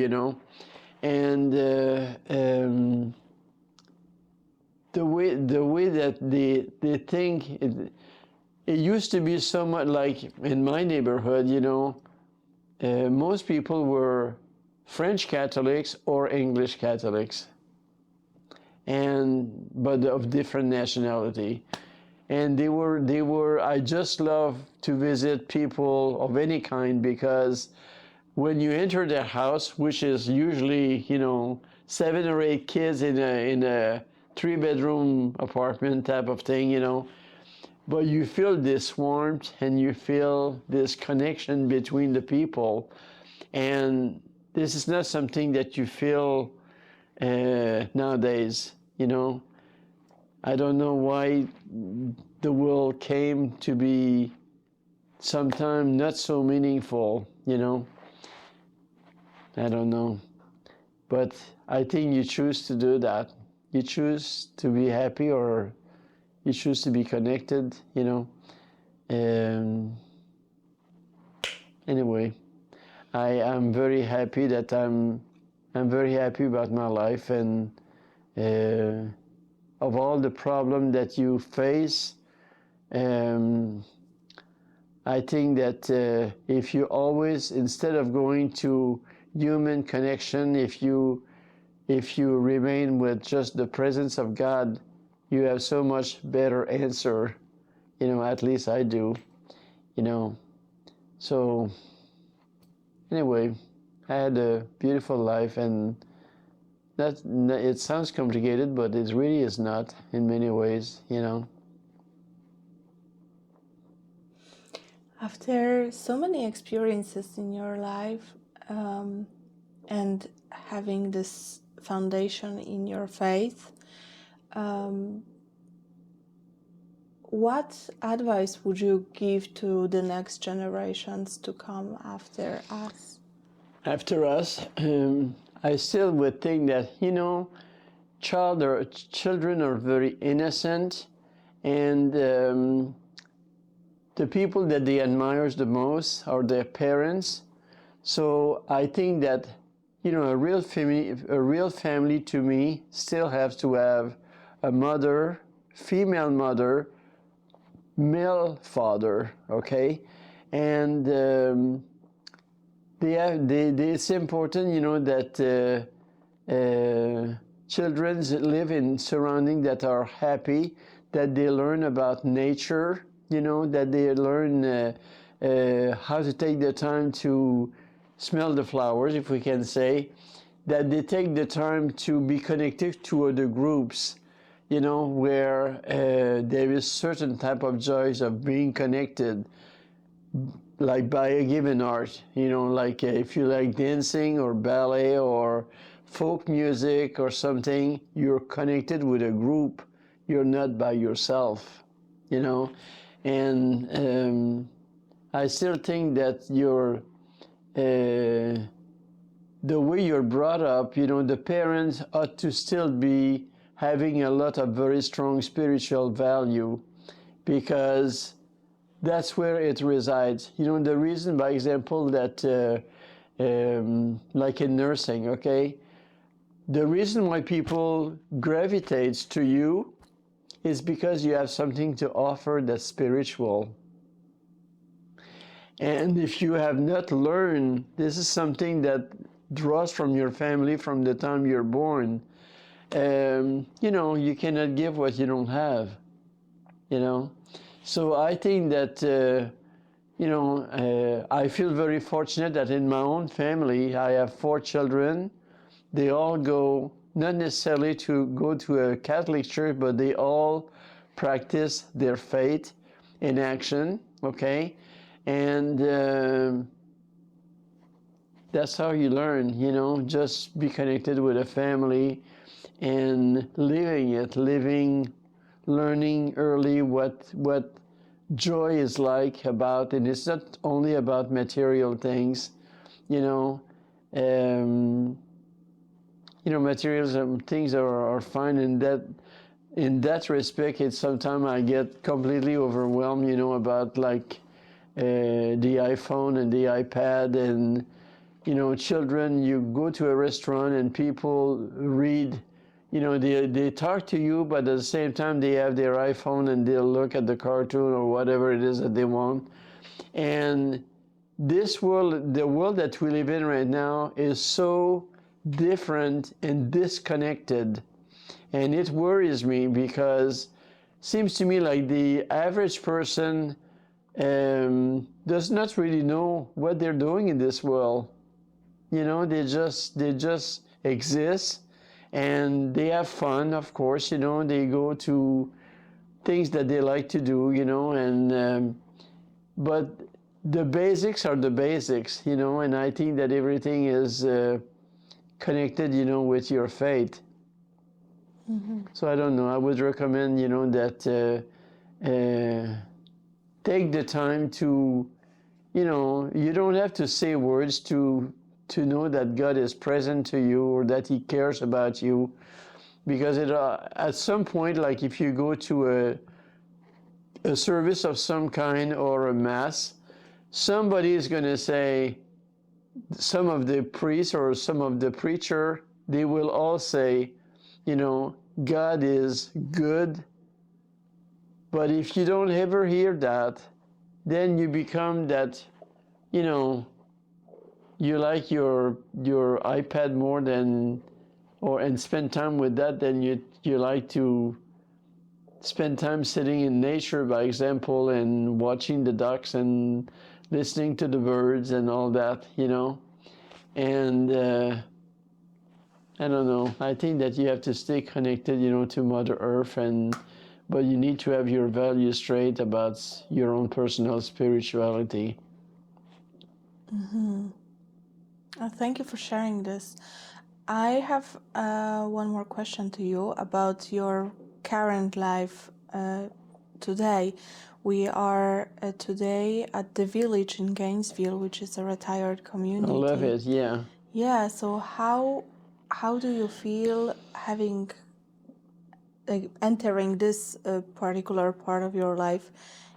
Speaker 2: and the way that they think. It used to be somewhat like in my neighborhood, most people were French Catholics or English Catholics, but of different nationality. And they were. I just love to visit people of any kind, because when you enter their house, which is usually 7 or 8 kids in a 3-bedroom apartment type of thing, but you feel this warmth and you feel this connection between the people. And this is not something that you feel nowadays. I don't know why the world came to be sometimes not so meaningful. I don't know. But I think you choose to do that. You choose to be happy, or you choose to be connected, Anyway, I am very happy that I'm very happy about my life, and of all the problems that you face, I think that if you always, instead of going to human connection, if you remain with just the presence of God, you have so much better answer. At least I do. So anyway, I had a beautiful life, and it sounds complicated, but it really is not in many ways.
Speaker 1: After so many experiences in your life, and having this foundation in your faith, what advice would you give to the next generations to come after us?
Speaker 2: After us, I still would think that, children are very innocent, and the people that they admire the most are their parents. So I think that, a real family to me still has to have a mother, female mother, male father, okay? And it's important, that children live in surroundings that are happy, that they learn about nature, that they learn how to take the time to smell the flowers, if we can say, that they take the time to be connected to other groups, where there is certain type of joys of being connected, like by a given art, like if you like dancing or ballet or folk music or something, you're connected with a group. You're not by yourself, and I still think that the way you're brought up, the parents ought to still be having a lot of very strong spiritual value, because that's where it resides. The reason, by example, that like in nursing, okay, the reason why people gravitate to you is because you have something to offer that's spiritual. And if you have not learned, this is something that draws from your family from the time you're born. You cannot give what you don't have. So I think that I feel very fortunate that in my own family I have 4 children. They all go, not necessarily to go to a Catholic church, but they all practice their faith in action, okay? And that's how you learn, just be connected with a family and learning early what joy is like about, and it's not only about material things, materials and things are fine, and that in that respect, it's sometimes I get completely overwhelmed, about like the iPhone and the iPad, and children. You go to a restaurant and people read, they talk to you, but at the same time they have their iPhone and they'll look at the cartoon or whatever it is that they want. And this world, the world that we live in right now, is so different and disconnected, and it worries me, because it seems to me like the average person does not really know what they're doing in this world. They just exist, and they have fun, of course. They go to things that they like to do, and but the basics are the basics, and I think that everything is connected, with your faith. Mm-hmm. So I don't know. I would recommend, that take the time to, you don't have to say words to know that God is present to you, or that He cares about you, because at some point, like if you go to a service of some kind or a mass, somebody is going to say, some of the priests or some of the preacher, they will all say, God is good. But if you don't ever hear that, then you become that, you like your iPad more than, and spend time with that than you like to spend time sitting in nature, by example, and watching the ducks and listening to the birds and all that, And I don't know. I think that you have to stay connected, to Mother Earth, but you need to have your values straight about your own personal spirituality.
Speaker 1: Mm-hmm. Thank you for sharing this. I have one more question to you about your current life today. We are today at the village in Gainesville, which is a retired community.
Speaker 2: I love it, yeah.
Speaker 1: Yeah, so how do you feel having entering this particular part of your life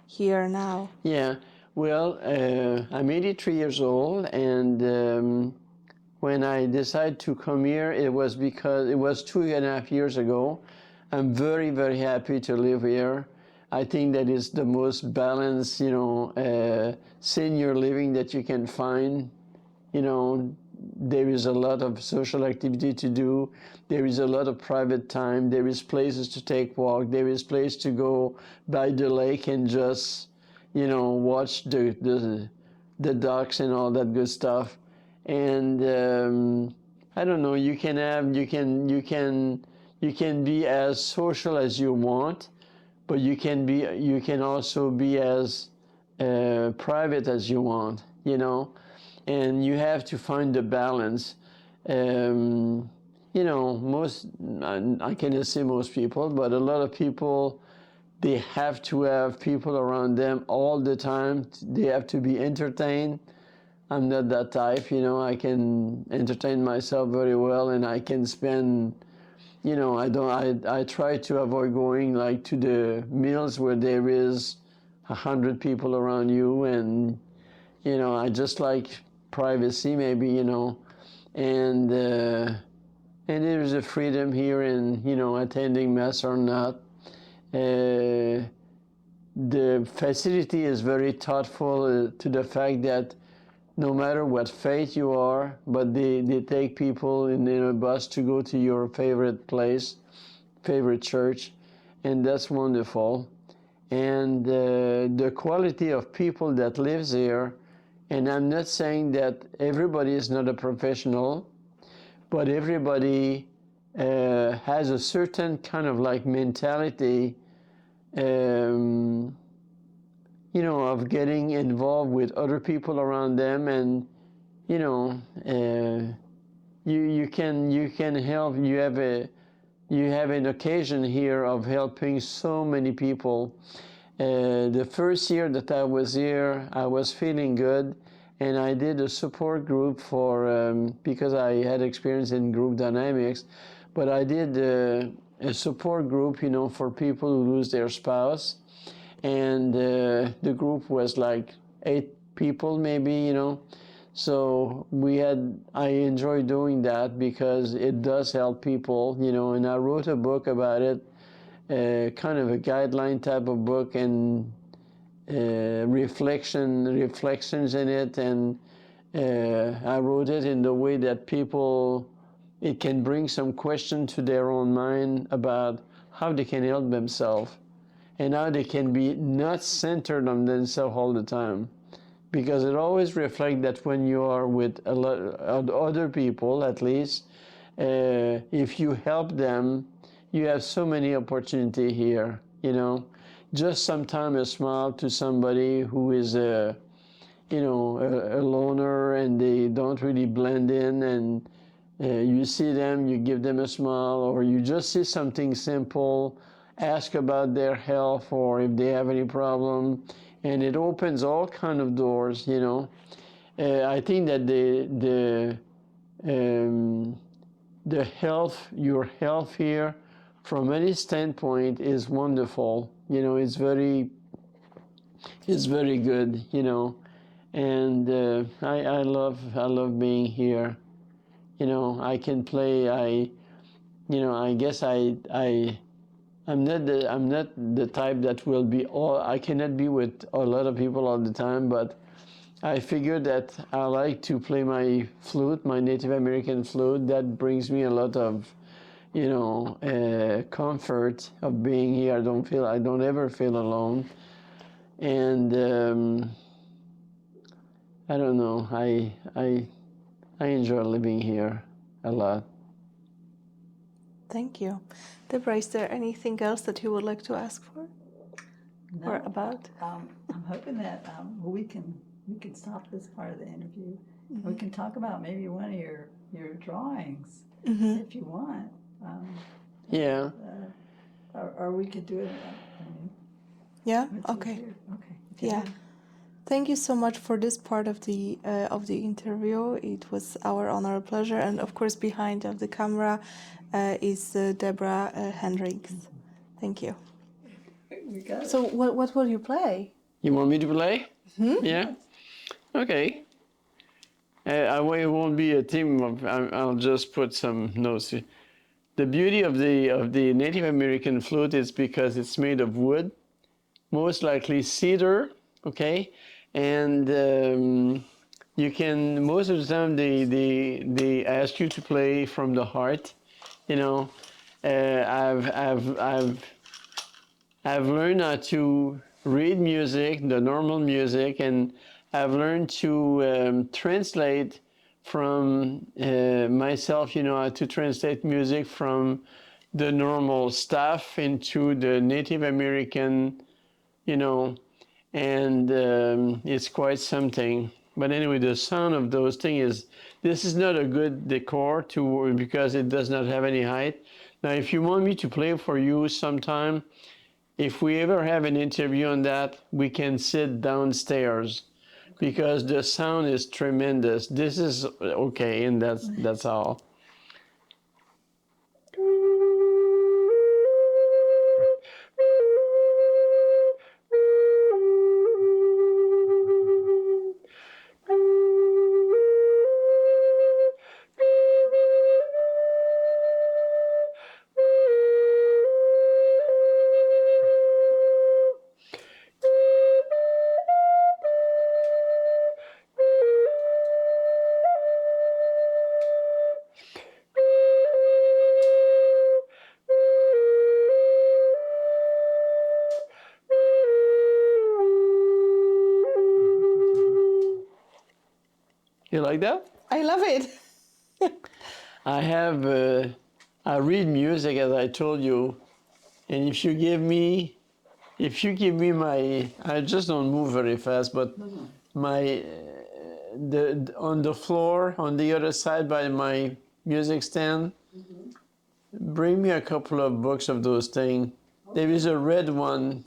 Speaker 1: here now?
Speaker 2: Yeah, well, I'm 83 years old, and when I decided to come here, it was because it was 2.5 years ago. I'm very, very happy to live here. I think that is the most balanced, senior living that you can find. There is a lot of social activity to do. There is a lot of private time. There is places to take walk. There is place to go by the lake and just, watch the ducks and all that good stuff. And I don't know. You can be as social as you want, but you can also be as private as you want. And you have to find the balance. Most, I cannot say most people, but a lot of people, they have to have people around them all the time. They have to be entertained. I'm not that type, you know. I can entertain myself very well, and I can spend, you know, I try to avoid going like to the meals where there is 100 people around you, and, you know, I just like privacy maybe, you know, and there's a freedom here in, you know, attending mass or not. The facility is very thoughtful to the fact that no matter what faith you are, but they take people in a bus to go to your favorite place, favorite church, and that's wonderful. And the quality of people that lives here, and I'm not saying that everybody is not a professional, but everybody has a certain kind of like mentality, um, you know, of getting involved with other people around them, and you know, you can help. You have an occasion here of helping so many people. The first year that I was here, I was feeling good, and I did a support group for because I had experience in group dynamics, but I did a support group, you know, for people who lose their spouse, and the group was like 8 people maybe, you know. So I enjoy doing that because it does help people, you know, and I wrote a book about it, kind of a guideline type of book, and reflections in it, and I wrote it in the way that it can bring some question to their own mind about how they can help themselves and how they can be not centered on themselves all the time. Because it always reflects that when you are with a lot of other people, at least, if you help them, you have so many opportunity here, you know. Just sometimes a smile to somebody who is a loner and they don't really blend in, and you see them, you give them a smile, or you just see something simple, ask about their health or if they have any problem, and it opens all kind of doors, you know. I think that your health here, from any standpoint, is wonderful. You know, it's very good, you know, and I love being here. You know, I can play. I guess I'm not the type that will be all. I cannot be with a lot of people all the time, but I figured that I like to play my flute, my Native American flute. That brings me a lot of, comfort of being here. I don't ever feel alone, and I don't know. I enjoy living here a lot.
Speaker 1: Thank you. Deborah, is there anything else that you would like to ask for?
Speaker 3: No,
Speaker 1: or about?
Speaker 3: I'm hoping that we can stop this part of the interview. Mm-hmm. We can talk about maybe one of your drawings, mm-hmm. if you want.
Speaker 2: Yeah.
Speaker 3: Or we could do it.
Speaker 1: Yeah. Okay.
Speaker 3: Okay.
Speaker 1: Yeah. Thank you so much for this part of the interview. It was our honor and pleasure. And of course, behind of the camera is Deborah Hendricks. Thank you.
Speaker 3: We got it.
Speaker 1: So what will you play?
Speaker 2: You want me to play?
Speaker 1: Mm-hmm.
Speaker 2: Yeah. Okay. It won't be a theme of. I'll just put some notes. The beauty of the Native American flute is because it's made of wood, most likely cedar. Okay, and you can, most of the time they ask you to play from the heart. You know, I've learned how to read music, the normal music, and I've learned to translate from myself, you know, how to translate music from the normal stuff into the Native American, you know, and it's quite something. But anyway, the sound of those things this is not a good decor because it does not have any height. Now, if you want me to play for you sometime, if we ever have an interview on that, we can sit downstairs. because the sound is tremendous. This is okay, and that's all. You like that?
Speaker 1: I love it.
Speaker 2: I have, I read music as I told you, and if you give me my, I just don't move very fast, but my, on the floor, on the other side by my music stand, bring me a couple of books of those things. There is a red one,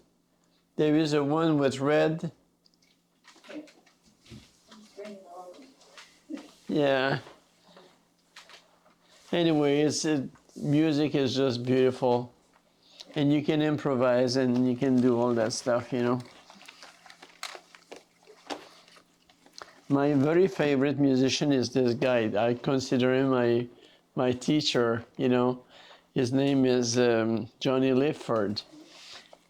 Speaker 2: there is a one with red. Yeah. Anyway, music is just beautiful, and you can improvise and you can do all that stuff, you know. My very favorite musician is this guy. I consider him my teacher, you know. His name is Johnny Lifford,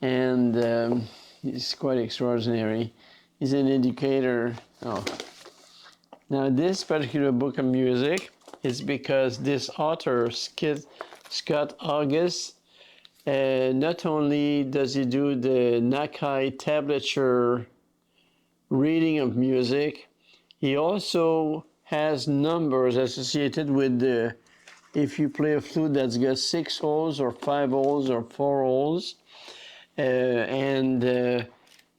Speaker 2: and he's quite extraordinary. He's an educator. Oh. Now, this particular book of music is because this author, Scott August, not only does he do the Nakai tablature reading of music, he also has numbers associated with the, if you play a flute that's got 6 holes or 5 holes or 4 holes,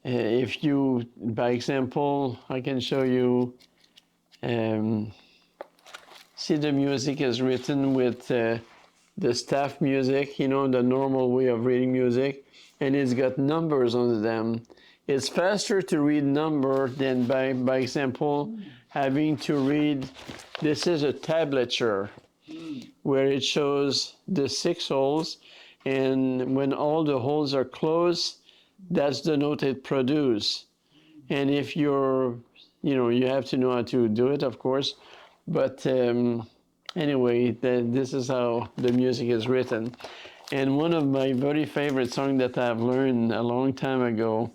Speaker 2: if you, by example, I can show you, see the music is written with the staff music, you know, the normal way of reading music, and it's got numbers on them. It's faster to read number than by example, having to read, this is a tablature, where it shows the 6 holes, and when all the holes are closed, that's the note it produces. And if you're, you know, you have to know how to do it, of course, but anyway, this is how the music is written. And one of my very favorite songs that I've learned a long time ago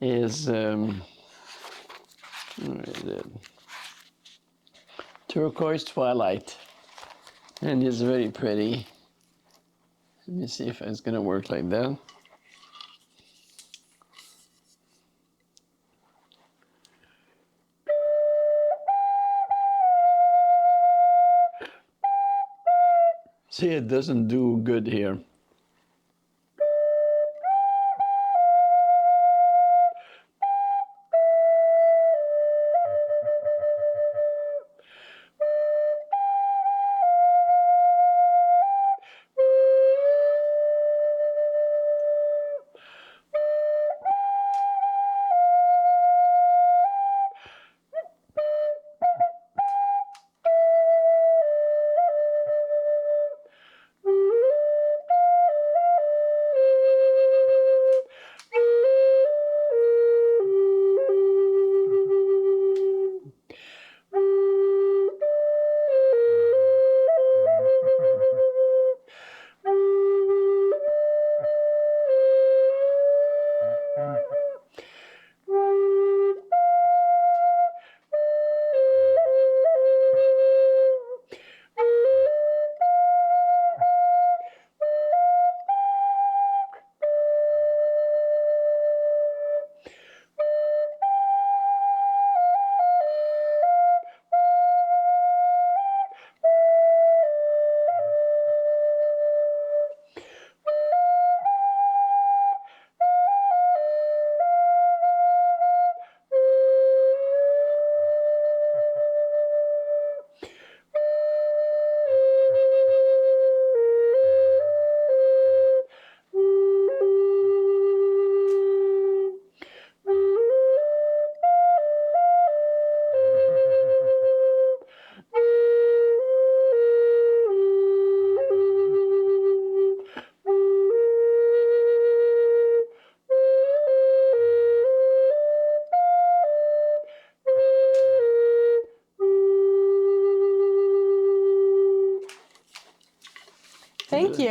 Speaker 2: is, where is it? Turquoise Twilight. And it's very pretty. Let me see if it's going to work like that. See, it doesn't do good here.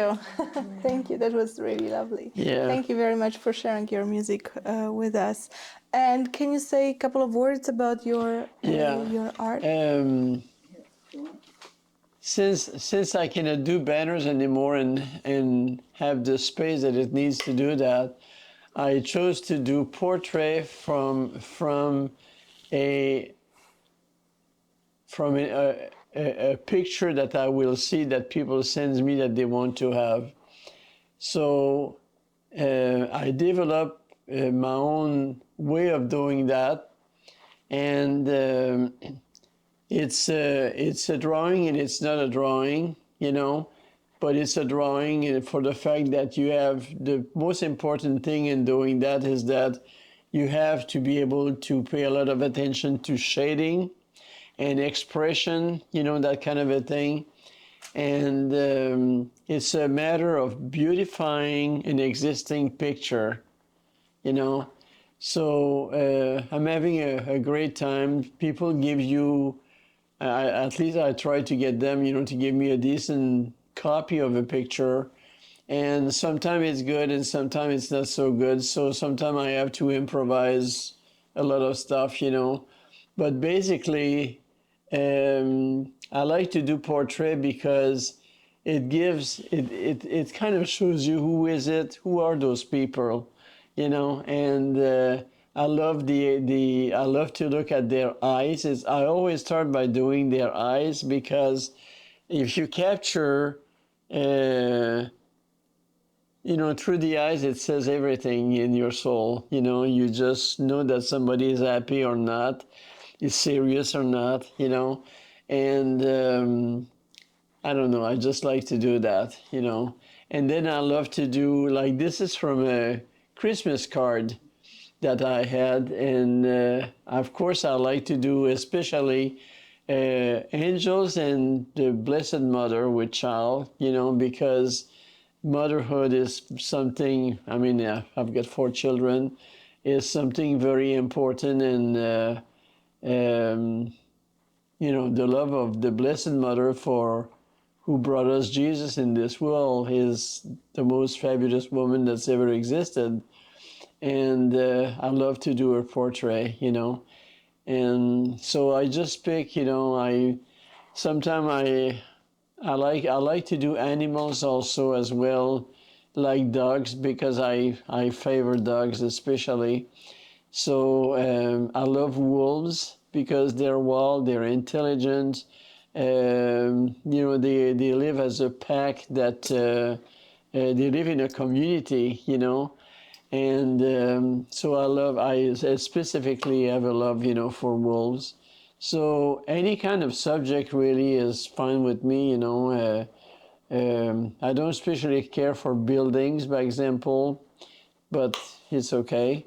Speaker 1: you. Thank you. That was really lovely.
Speaker 2: Yeah.
Speaker 1: Thank you very much for sharing your music with us. And can you say a couple of words about your art?
Speaker 2: Since I cannot do banners anymore and have the space that it needs to do that, I chose to do portrait from a picture that I will see that people send me that they want to have. So I developed my own way of doing that, and it's a drawing and it's not a drawing, you know, but it's a drawing for the fact that you have the most important thing in doing that is that you have to be able to pay a lot of attention to shading and expression, you know, that kind of a thing. And it's a matter of beautifying an existing picture, you know. So I'm having a great time. People give you, at least I try to get them, you know, to give me a decent copy of a picture. And sometimes it's good and sometimes it's not so good. So sometimes I have to improvise a lot of stuff, you know. But basically, I like to do portrait because it gives, it kind of shows you who is it, who are those people, you know. And I love I love to look at their eyes. I always start by doing their eyes because if you capture, you know, through the eyes, it says everything in your soul. You know, you just know that somebody is happy or not, is serious or not, you know. And I don't know, I just like to do that, you know. And then I love to do, like, this is from a Christmas card that I had. And of course, I like to do especially angels and the Blessed Mother with child, you know, because motherhood is something, I mean, yeah, I've got 4 children, is something very important. And, you know, the love of the Blessed Mother who brought us Jesus in this world is the most fabulous woman that's ever existed. And I love to do her portrait, you know. And so I just pick, you know, sometimes I like to do animals also as well, like dogs, because I favor dogs especially. So I love wolves because they're wild, they're intelligent. You know, they live as a pack that they live in a community, you know. And so I specifically have a love, you know, for wolves. So any kind of subject really is fine with me, you know. I don't especially care for buildings, by example, but it's okay.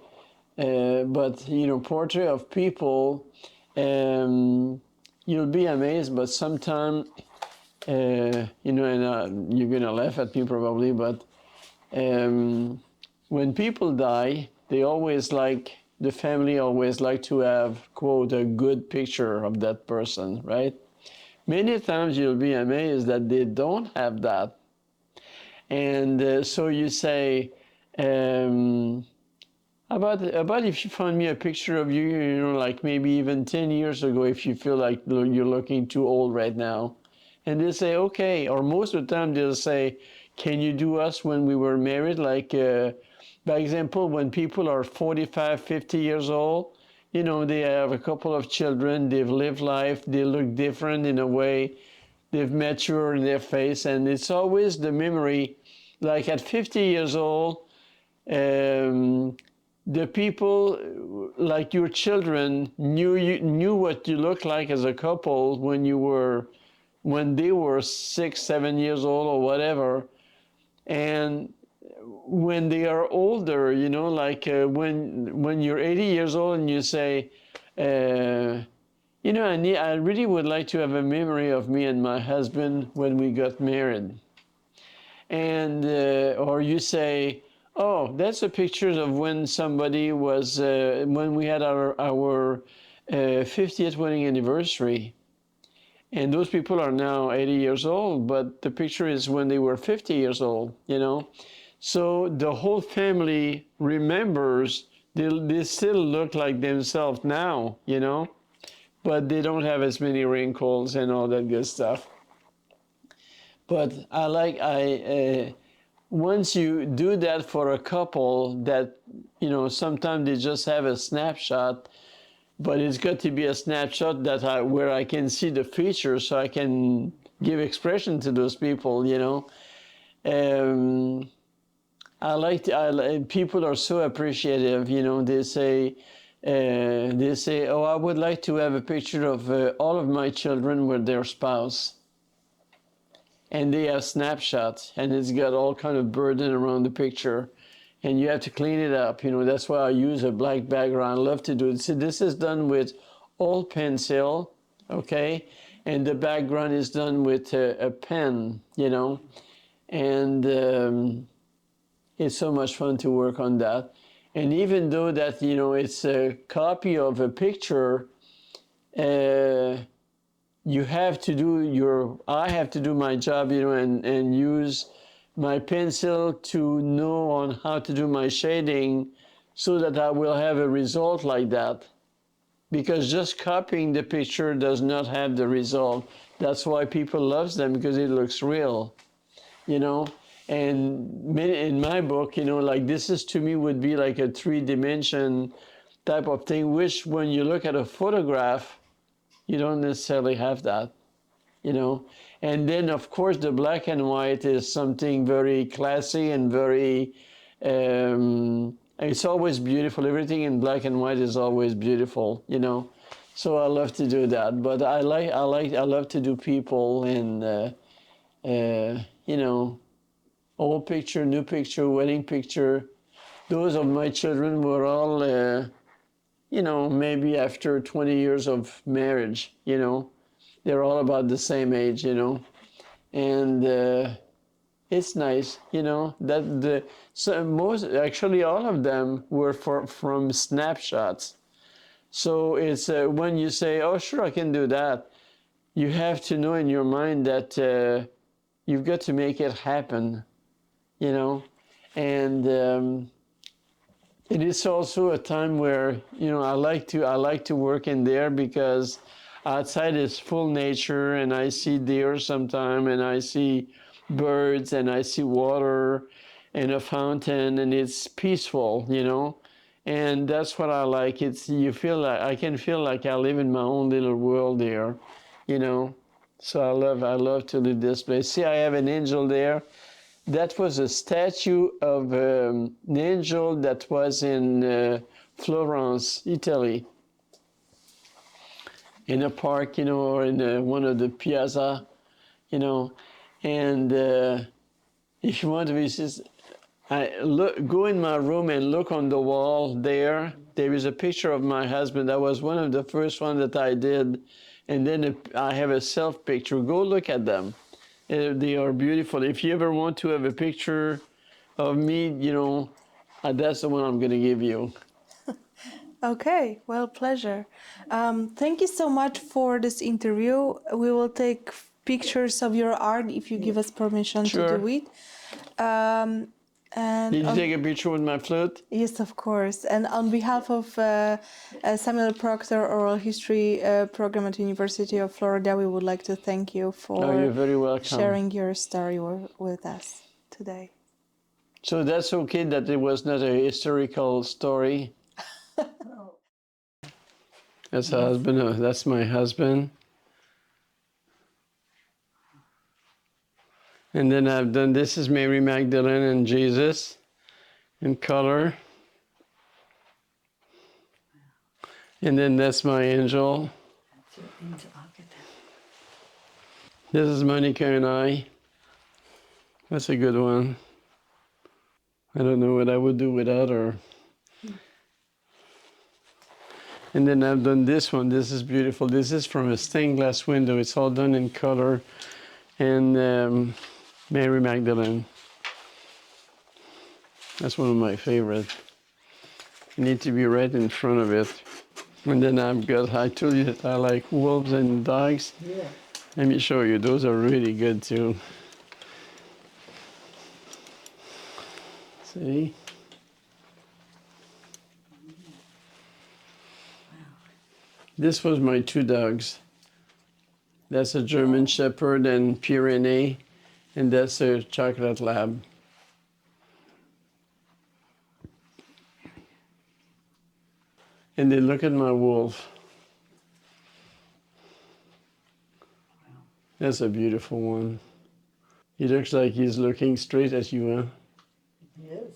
Speaker 2: But, you know, portrait of people, you'll be amazed, but sometimes, you know, and you're going to laugh at me probably, but when people die, the family always like to have, quote, a good picture of that person, right? Many times you'll be amazed that they don't have that. And so you say, about if you find me a picture of you, you know, like maybe even 10 years ago, if you feel like you're looking too old right now. And they say, okay, or most of the time they'll say, can you do us when we were married? Like, by example, when people are 45, 50 years old, you know, they have a couple of children, they've lived life, they look different in a way, they've matured in their face, and it's always the memory, like at 50 years old, the people, like your children, knew what you looked like as a couple when they were 6, 7 years old or whatever. And when they are older, you know, like when you're 80 years old and you say, you know, I really would like to have a memory of me and my husband when we got married. And or you say, oh, that's a picture of when somebody was when we had our 50th wedding anniversary. And those people are now 80 years old, but the picture is when they were 50 years old, you know. So the whole family remembers, they still look like themselves now, you know, but they don't have as many wrinkles and all that good stuff. But once you do that for a couple that, you know, sometimes they just have a snapshot, but it's got to be a snapshot where I can see the features so I can give expression to those people, you know. People are so appreciative, you know, they say, oh, I would like to have a picture of all of my children with their spouse. And they have snapshots, and it's got all kind of burden around the picture. And you have to clean it up, you know, that's why I use a black background. I love to do it. So this is done with old pencil, okay? And the background is done with a pen, you know? And it's so much fun to work on that. And even though that, you know, it's a copy of a picture, you have to do I have to do my job, you know, and use my pencil to know on how to do my shading so that I will have a result like that. Because just copying the picture does not have the result. That's why people love them, because it looks real, you know. And in my book, you know, like this is to me would be like a 3-dimension type of thing, which when you look at a photograph, you don't necessarily have that, you know. And then, of course, the black and white is something very classy and very, it's always beautiful. Everything in black and white is always beautiful, you know. So I love to do that. But I love to do people and, you know, old picture, new picture, wedding picture. Those of my children were all, you know, maybe after 20 years of marriage, you know. They're all about the same age, you know. And it's nice, you know, that actually all of them were from snapshots. So it's when you say, oh, sure, I can do that, you have to know in your mind that you've got to make it happen, you know. And it is also a time where, you know, I like to work in there because outside is full nature, and I see deer sometime, and I see birds, and I see water and a fountain, and it's peaceful, you know. And that's what I like. You feel like I can feel like I live in my own little world there, you know. So I love to live this place. See, I have an angel there. That was a statue of an angel that was in Florence, Italy, in a park, you know, or in one of the piazza, you know. And if you want to visit, go in my room and look on the wall there. There is a picture of my husband. That was one of the first ones that I did. And then I have a self picture. Go look at them. They are beautiful. If you ever want to have a picture of me, you know, that's the one I'm going to give you.
Speaker 1: Okay, well, pleasure. Thank you so much for this interview. We will take pictures of your art if you give us permission
Speaker 2: Sure.
Speaker 1: to do it. And
Speaker 2: did you take a picture with my flute?
Speaker 1: Yes, of course. And on behalf of Samuel Proctor Oral History Program at University of Florida, we would like to thank you for
Speaker 2: you're very welcome.
Speaker 1: Sharing your story with us today.
Speaker 2: So that's okay that it was not a historical story. That's a husband. That's my husband. And then I've done, this is Mary Magdalene and Jesus in color. And then that's my angel.
Speaker 3: That's your angel. I'll get that.
Speaker 2: This is Monica and I. That's a good one. I don't know what I would do without her. And then I've done this one. This is beautiful. This is from a stained glass window. It's all done in color. And Mary Magdalene. That's one of my favorites. You need to be right in front of it. And then I've got, I told you that I like wolves and dogs.
Speaker 3: Yeah.
Speaker 2: Let me show you. Those are really good too. See? This was my two dogs. That's a German Shepherd and Pyrenees, and that's a chocolate lab. And then look at my wolf. That's a beautiful one. He looks like he's looking straight at you, huh?
Speaker 3: He is.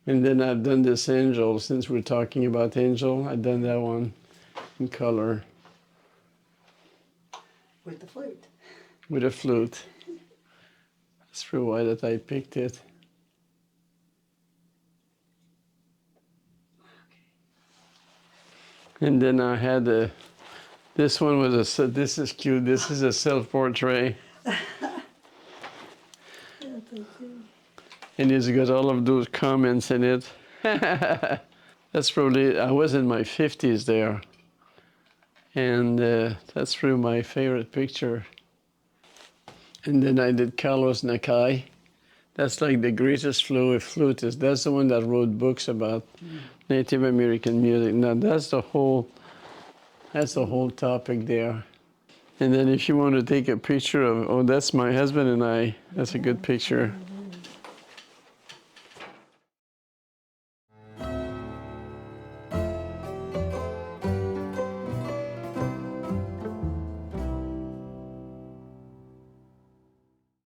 Speaker 2: And then I've done this angel. Since we're talking about angel, I've done that one in color.
Speaker 3: With the flute.
Speaker 2: With a flute. That's probably why that I picked it. And then I had this one was this is cute. This is a self-portrait. And it's got all of those comments in it. That's probably, I was in my 50s there. And that's probably my favorite picture. And then I did Carlos Nakai. That's like the greatest flutist. That's the one that wrote books about Native American music. Now that's the whole topic there. And then if you want to take a picture of, oh, that's my husband and I. That's a good picture.